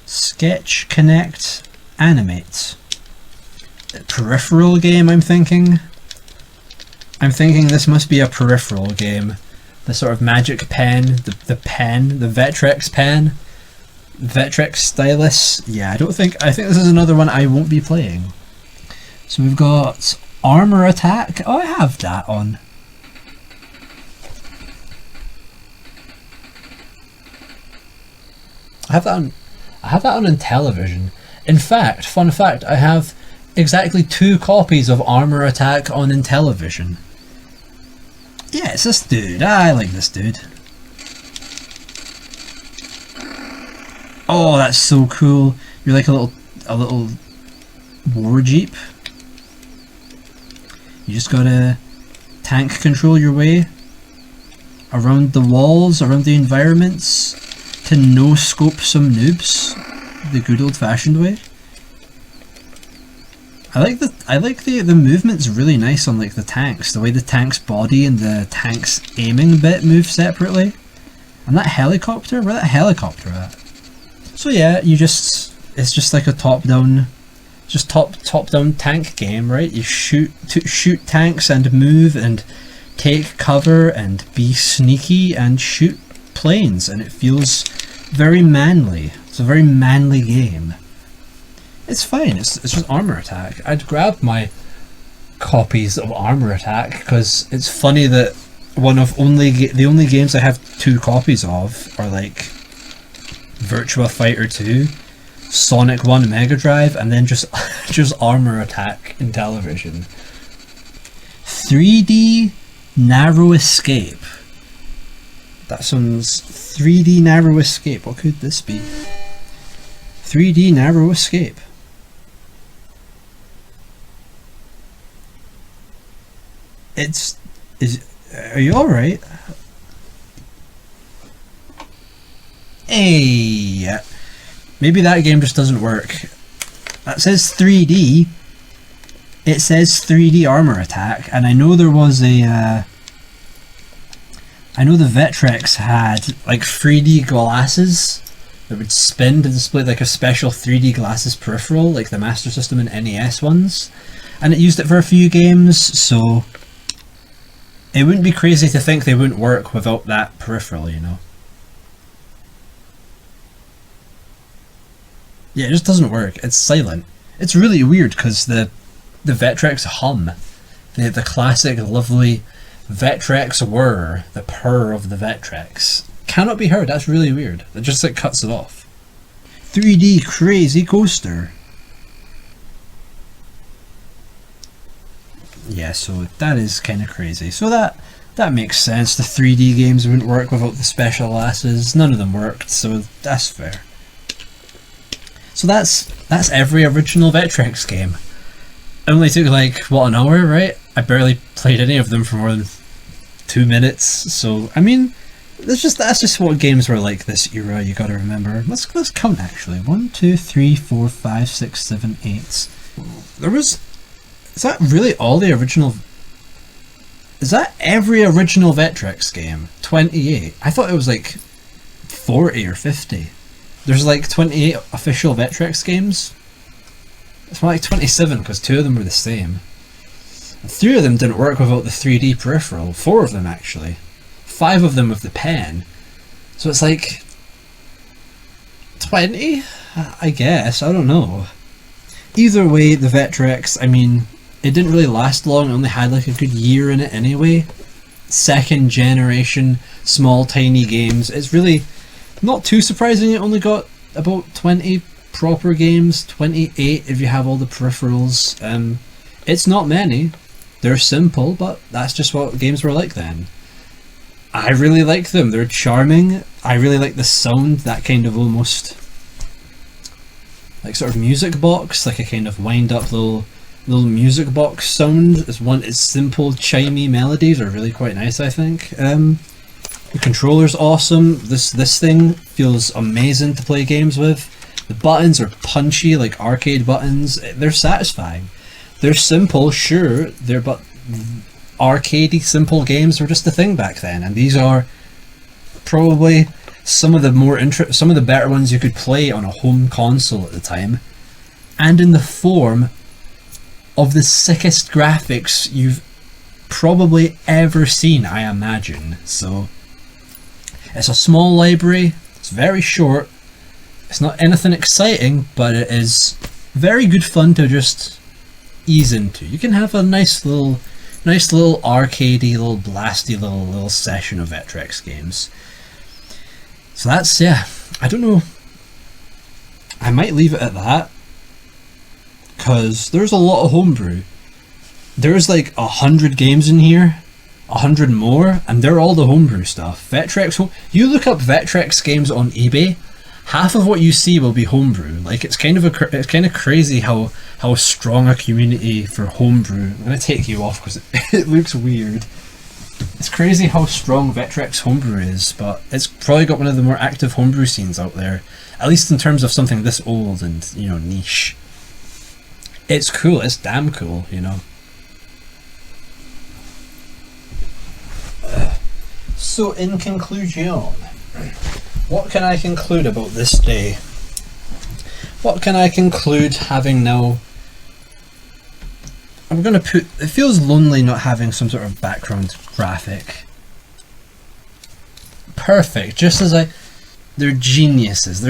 Sketch, connect, animate. Peripheral game, I'm thinking. I'm thinking this must be a peripheral game. The sort of magic pen, the Vectrex pen. Vectrex stylus. Yeah, I think this is another one I won't be playing. So we've got armor attack. Oh, I have that on. I have that on Intellivision. In fact, fun fact, I have exactly 2 copies of Armor Attack on Intellivision. Yeah, it's this dude. I like this dude. Oh, that's so cool. You're like a little war jeep. You just gotta tank control your way around the walls, around the environments, to no scope some noobs the good old fashioned way. I like the movement's really nice on like the tanks. The way the tank's body and the tank's aiming bit move separately. And that helicopter, where that helicopter at? So yeah, it's just like a top-down tank game, right? You shoot tanks and move and take cover and be sneaky and shoot planes, and it feels very manly. It's a very manly game. It's fine. It's just Armor Attack. I'd grab my copies of Armor Attack because it's funny that the only games I have 2 copies of are like Virtua Fighter 2, Sonic 1 Mega Drive, and then just Armor Attack in Intellivision. 3D Narrow Escape. That sounds 3D Narrow Escape. What could this be? 3D Narrow Escape. Are you alright? Hey, maybe that game just doesn't work. That says 3D. It says 3D Armor Attack, and I know there was a. I know the Vectrex had like 3D glasses that would spin to display like a special 3D glasses peripheral, like the Master System and NES ones, and it used it for a few games, so it wouldn't be crazy to think they wouldn't work without that peripheral, you know. Yeah, it just doesn't work. It's silent. It's really weird because the Vectrex hum, the classic lovely Vectrex whir, the purr of the Vectrex, cannot be heard. That's really weird. It just like cuts it off. 3D crazy coaster. Yeah, so that is kind of crazy. So that makes sense. The 3D games wouldn't work without the special glasses. None of them worked, so that's fair. So that's every original Vectrex game. It only took like, what, an hour, right? I barely played any of them for more than 2 minutes, so I mean, that's just what games were like this era, you gotta remember. Let's count actually. 1, 2, 3, 4, 5, 6, 7, 8. Is that really all the original? Is that every original Vectrex game? 28? I thought it was like 40 or 50. There's like 28 official Vectrex games. It's more like 27 because 2 of them were the same. 3 of them didn't work without the 3D peripheral. 4 of them actually. 5 of them with the pen. So it's like 20? I guess. I don't know. Either way, the Vectrex, I mean, it didn't really last long. It only had like a good year in it anyway. Second generation, small tiny games. It's really not too surprising it only got about 20 proper games. 28 if you have all the peripherals. It's not many. They're simple, but that's just what games were like then. I really like them. They're charming. I really like the sound, that kind of almost like sort of music box, like a kind of wind up little music box sound. It's simple chimey melodies are really quite nice, I think. The controller's awesome. This thing feels amazing to play games with. The buttons are punchy like arcade buttons. They're satisfying. They're simple, sure, but arcadey simple games were just a thing back then, and these are probably some of the better ones you could play on a home console at the time, and in the form of the sickest graphics you've probably ever seen, I imagine. So it's a small library, it's very short, it's not anything exciting, but it is very good fun to just ease into. You can have a nice little arcadey, little blasty little session of Vectrex games. So that's, yeah, I don't know, I might leave it at that, because there's a lot of homebrew. There's like 100 games in here, 100 more, and they're all the homebrew stuff. Vectrex, you look up Vectrex games on eBay, half of what you see will be homebrew. Like it's kind of crazy how strong a community for homebrew. I'm gonna take you off because it looks weird. It's crazy how strong Vectrex homebrew is, but it's probably got one of the more active homebrew scenes out there, at least in terms of something this old and, you know, niche. It's cool. It's damn cool, you know. So in conclusion, what can I conclude about this day? What can I conclude having now? I'm gonna put, it feels lonely not having some sort of background graphic. Perfect, just as they're geniuses,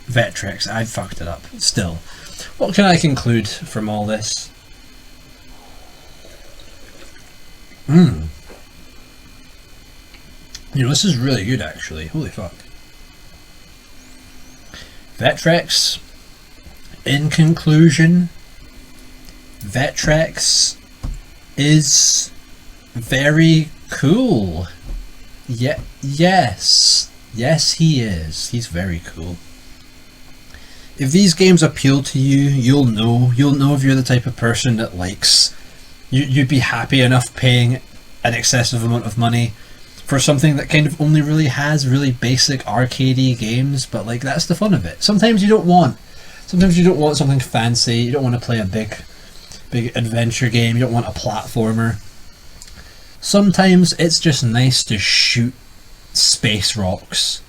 Vectrex, I fucked it up, still. What can I conclude from all this? You know, this is really good actually, holy fuck. Vectrex, in conclusion, Vectrex is very cool. Yes, he is. He's very cool. If these games appeal to you, you'll know if you're the type of person that likes, you'd be happy enough paying an excessive amount of money for something that kind of only really has really basic arcadey games, but like that's the fun of it. Sometimes you don't want something fancy, you don't want to play a big adventure game, you don't want a platformer. Sometimes it's just nice to shoot space rocks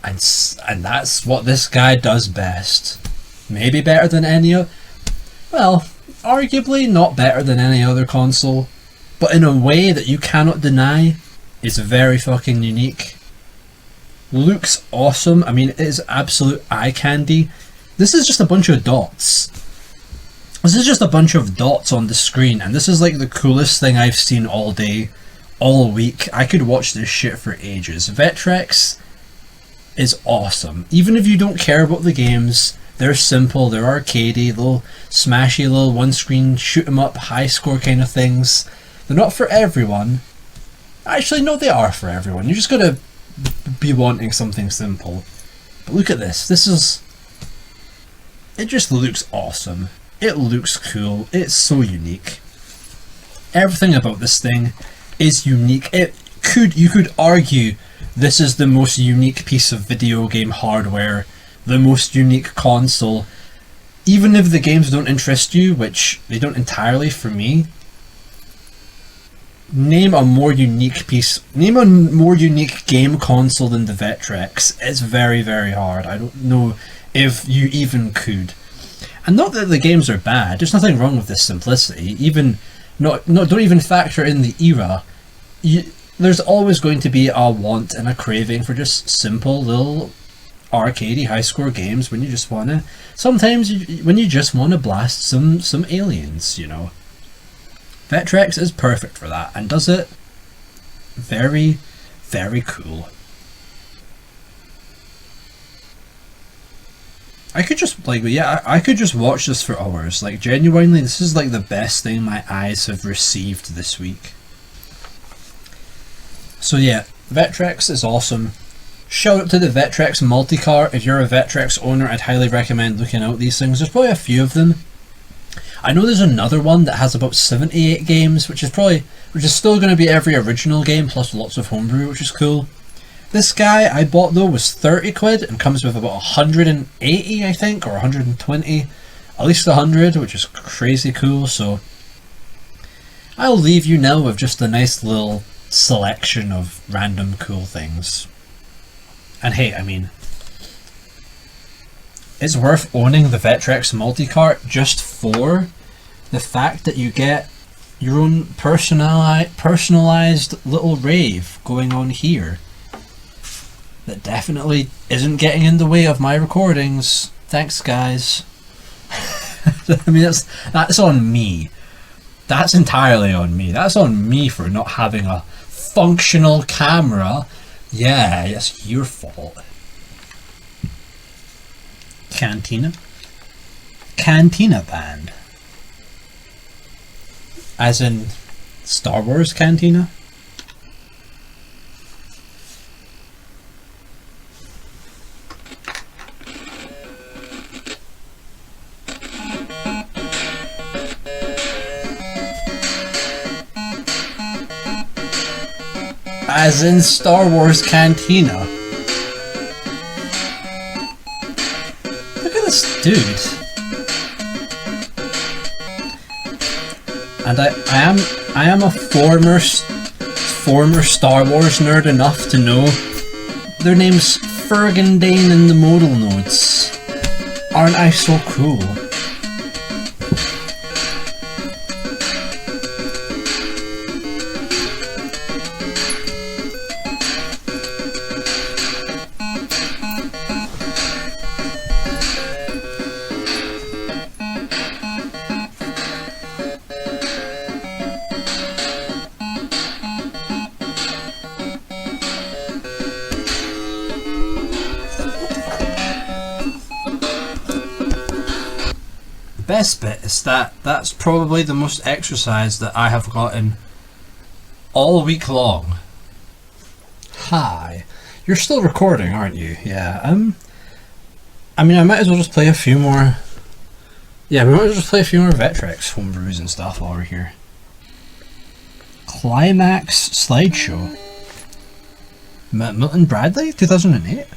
and that's what this guy does best. Maybe better than any other. Well, arguably not better than any other console, but in a way that you cannot deny, it's very fucking unique. Looks awesome. I mean, it is absolute eye candy. This is just a bunch of dots. This is just a bunch of dots on the screen, and this is like the coolest thing I've seen all day, all week. I could watch this shit for ages. Vectrex is awesome. Even if you don't care about the games, they're simple, they're arcadey, little smashy, little one screen shoot 'em up, high score kind of things. They're not for everyone. Actually, no, they are for everyone. You just gotta be wanting something simple. But look at this. It just looks awesome. It looks cool. It's so unique. Everything about this thing is unique. You could argue this is the most unique piece of video game hardware, the most unique console. Even if the games don't interest you, which they don't entirely for me, name a more unique game console than the Vectrex. It's very, very hard. I don't know if you even could. And not that the games are bad, there's nothing wrong with this simplicity. Don't even factor in the era. There's always going to be a want and a craving for just simple little arcadey high score games when you just wanna blast some aliens, you know. Vectrex is perfect for that and does it very, very cool. I could just I could just watch this for hours. Like, genuinely, this is like the best thing my eyes have received this week. So yeah, Vectrex is awesome. Shout out to the Vectrex multi-cart. If you're a Vectrex owner, I'd highly recommend looking out these things. There's probably a few of them. I know there's another one that has about 78 games, which is still going to be every original game plus lots of homebrew, which is cool. This guy I bought though was 30 quid and comes with about 180, I think, or 120, at least 100, which is crazy cool. So I'll leave you now with just a nice little selection of random cool things. And hey, I mean, it's worth owning the Vectrex multi-cart just for the fact that you get your own personalized little rave going on here that definitely isn't getting in the way of my recordings. Thanks, guys. I mean, that's on me. That's entirely on me. That's on me for not having a functional camera. Yeah, it's your fault. Cantina band. As in Star Wars Cantina? As in Star Wars Cantina. Look at this dude. And I am a former Star Wars nerd enough to know their name's Fergan Dane in the modal nodes. Aren't I so cool? Best bit is that's probably the most exercise that I have gotten all week long. Hi. You're still recording, aren't you? Yeah. I mean, I might as well just play a few more. Yeah, we might as well just play a few more Vectrex homebrews and stuff while we're here. Climax slideshow. Milton Bradley, 2008.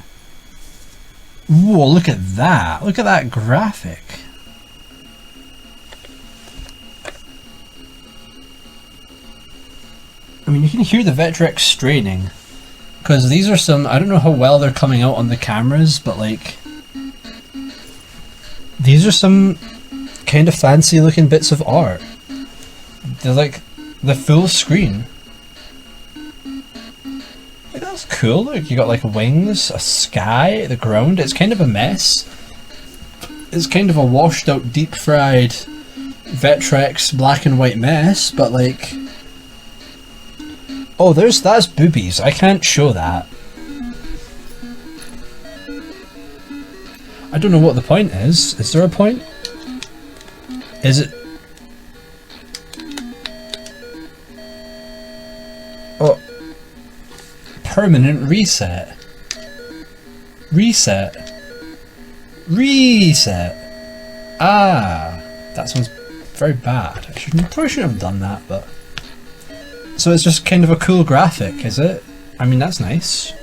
Whoa! Look at that! Look at that graphic. I mean, you can hear the Vectrex straining, Because these are some, I don't know how well they're coming out on the cameras, but like, these are some kind of fancy looking bits of art. They're like the full screen. Like, that's cool. Look, you got like wings, a sky, the ground. It's kind of a mess. It's kind of a washed out, deep fried Vectrex black and white mess, but like, oh, that's boobies. I can't show that. I don't know what the point is. Is there a point? Is it? Oh, permanent reset. Reset. Reset. Ah, that sounds very bad. Probably shouldn't have done that, but. So it's just kind of a cool graphic, is it? I mean, that's nice.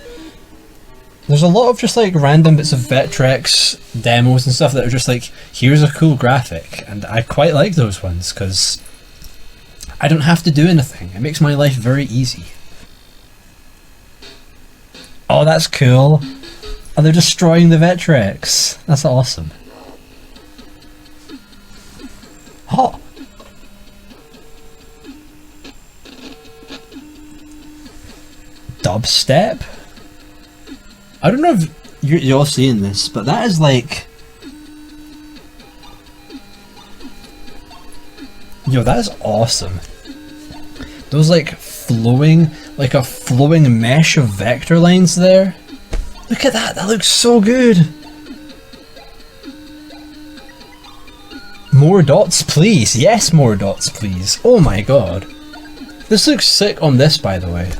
There's a lot of just like random bits of Vectrex demos and stuff that are just like, here's a cool graphic, and I quite like those ones because I don't have to do anything. It makes my life very easy. Oh, that's cool. Oh, they're destroying the Vectrex. That's awesome. Oh. Dubstep? I don't know if you're seeing this, but that is like... Yo, that is awesome. Those like flowing, like a flowing mesh of vector lines there. Look at that, that looks so good. More dots, please. Yes, more dots, please. Oh my god. This looks sick on this, by the way.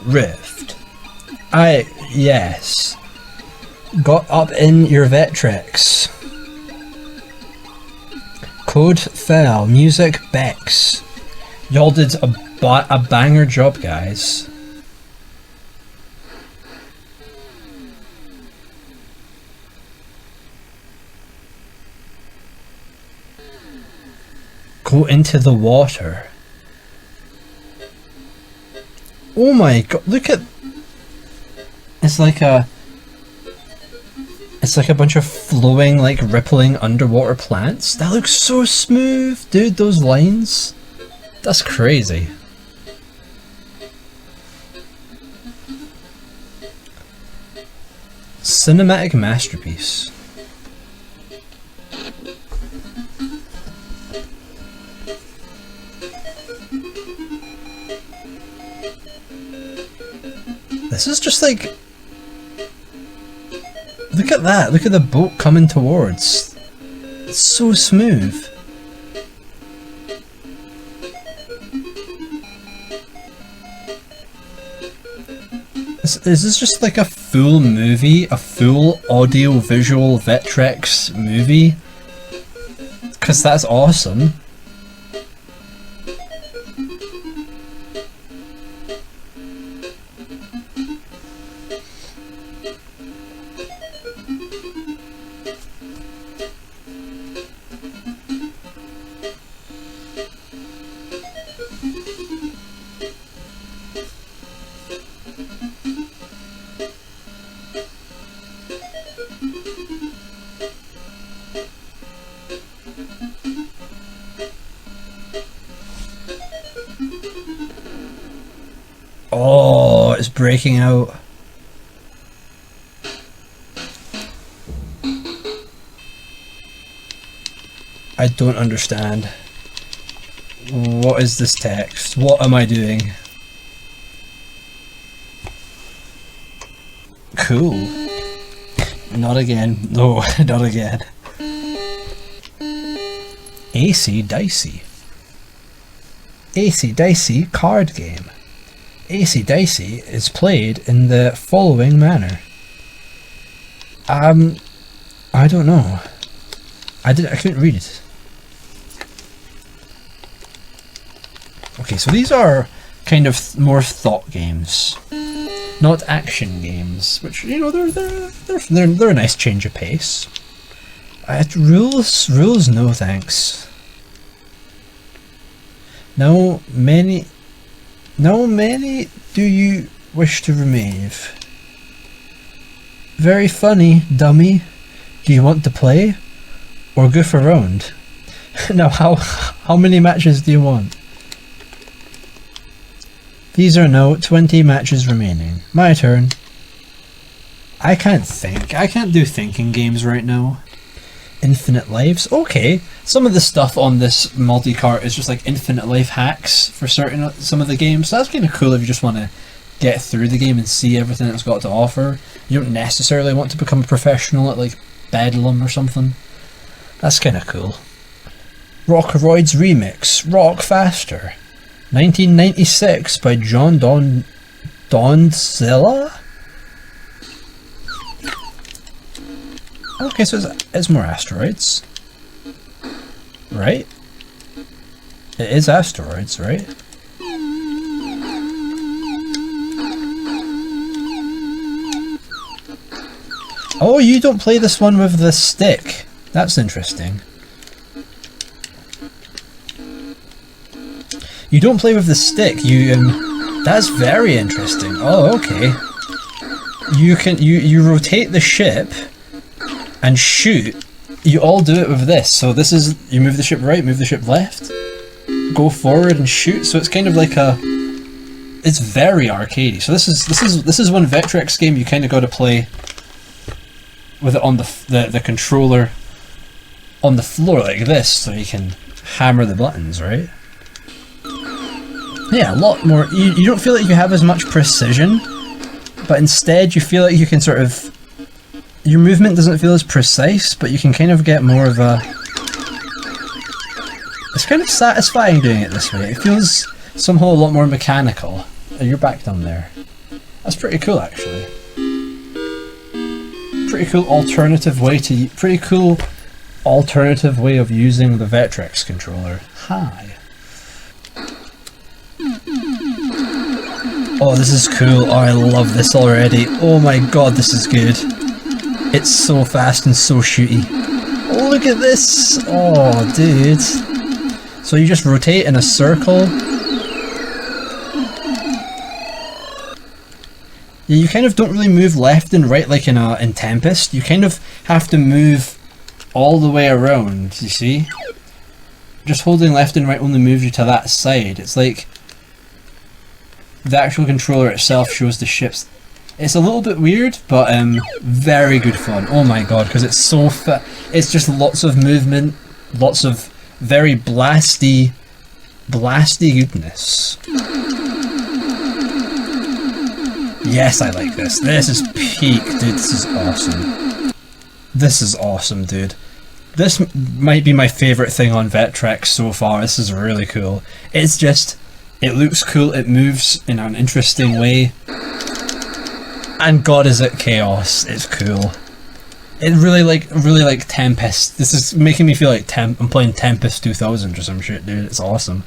Rift. Yes. Got up in your Vectrex. Code fell. Music Bex. Y'all did a banger job, guys. Go into the water. Oh my god, look at... It's like a bunch of flowing, like rippling underwater plants. That looks so smooth, dude, those lines. That's crazy. Cinematic masterpiece. This is just like... Look at that, look at the boat coming towards. It's so smooth. Is this just like a full movie? A full audio-visual Vectrex movie? Because that's awesome. Oh, it's breaking out. I don't understand. What is this text? What am I doing? Cool. Not again. No, not again. AC Dicey. AC Dicey card game. AC Dicey is played in the following manner. I don't know. I couldn't read it. Okay, so these are kind of more thought games, not action games, which, you know, they're a nice change of pace. Rules, no thanks. Now many do you wish to remove? Very funny, dummy. Do you want to play? Or goof around? Now how many matches do you want? These are now 20 matches remaining. My turn. I can't think. I can't do thinking games right now. Infinite lives? Okay. Some of the stuff on this multi-cart is just like infinite life hacks for some of the games. So that's kind of cool if you just want to get through the game and see everything it's got to offer. You don't necessarily want to become a professional at like Bedlam or something. That's kind of cool. Rockaroids Remix. Rock Faster. 1996 by John Donzilla? Okay, so it's more asteroids. Right? It is asteroids, right? Oh, you don't play this one with the stick. That's interesting. You don't play with the stick. That's very interesting. Oh, okay. You rotate the ship and shoot. You all do it with this. So this is, you move the ship right, move the ship left, go forward and shoot. So it's kind of like it's very arcadey. So this is one Vectrex game you kind of got to play with it on the controller on the floor like this, so you can hammer the buttons, right? Yeah, a lot more. You don't feel like you have as much precision, but instead you feel like you can sort of, your movement doesn't feel as precise, but you can kind of get more of a, it's kind of satisfying doing it this way. It feels somehow a lot more mechanical. Oh, you're back down there. That's pretty cool, actually. Pretty cool alternative way of using the Vectrex controller. Hi. Oh, this is cool. Oh, I love this already. Oh my god, this is good. It's so fast and so shooty. Oh, look at this. Oh, dude. So you just rotate in a circle. Yeah, you kind of don't really move left and right like in Tempest. You kind of have to move all the way around, you see? Just holding left and right only moves you to that side. It's like the actual controller itself shows the ships. It's a little bit weird, but very good fun. Oh my god, because it's so it's just lots of movement, lots of very blasty goodness. Yes, I like this. This is peak, dude. This is awesome. This is awesome, dude. This might be my favourite thing on Vectrex so far. This is really cool. It's just, it looks cool, it moves in an interesting way. And god is it chaos. It's cool. It really like Tempest. This is making me feel like I'm playing Tempest 2000 or some shit, dude. It's awesome.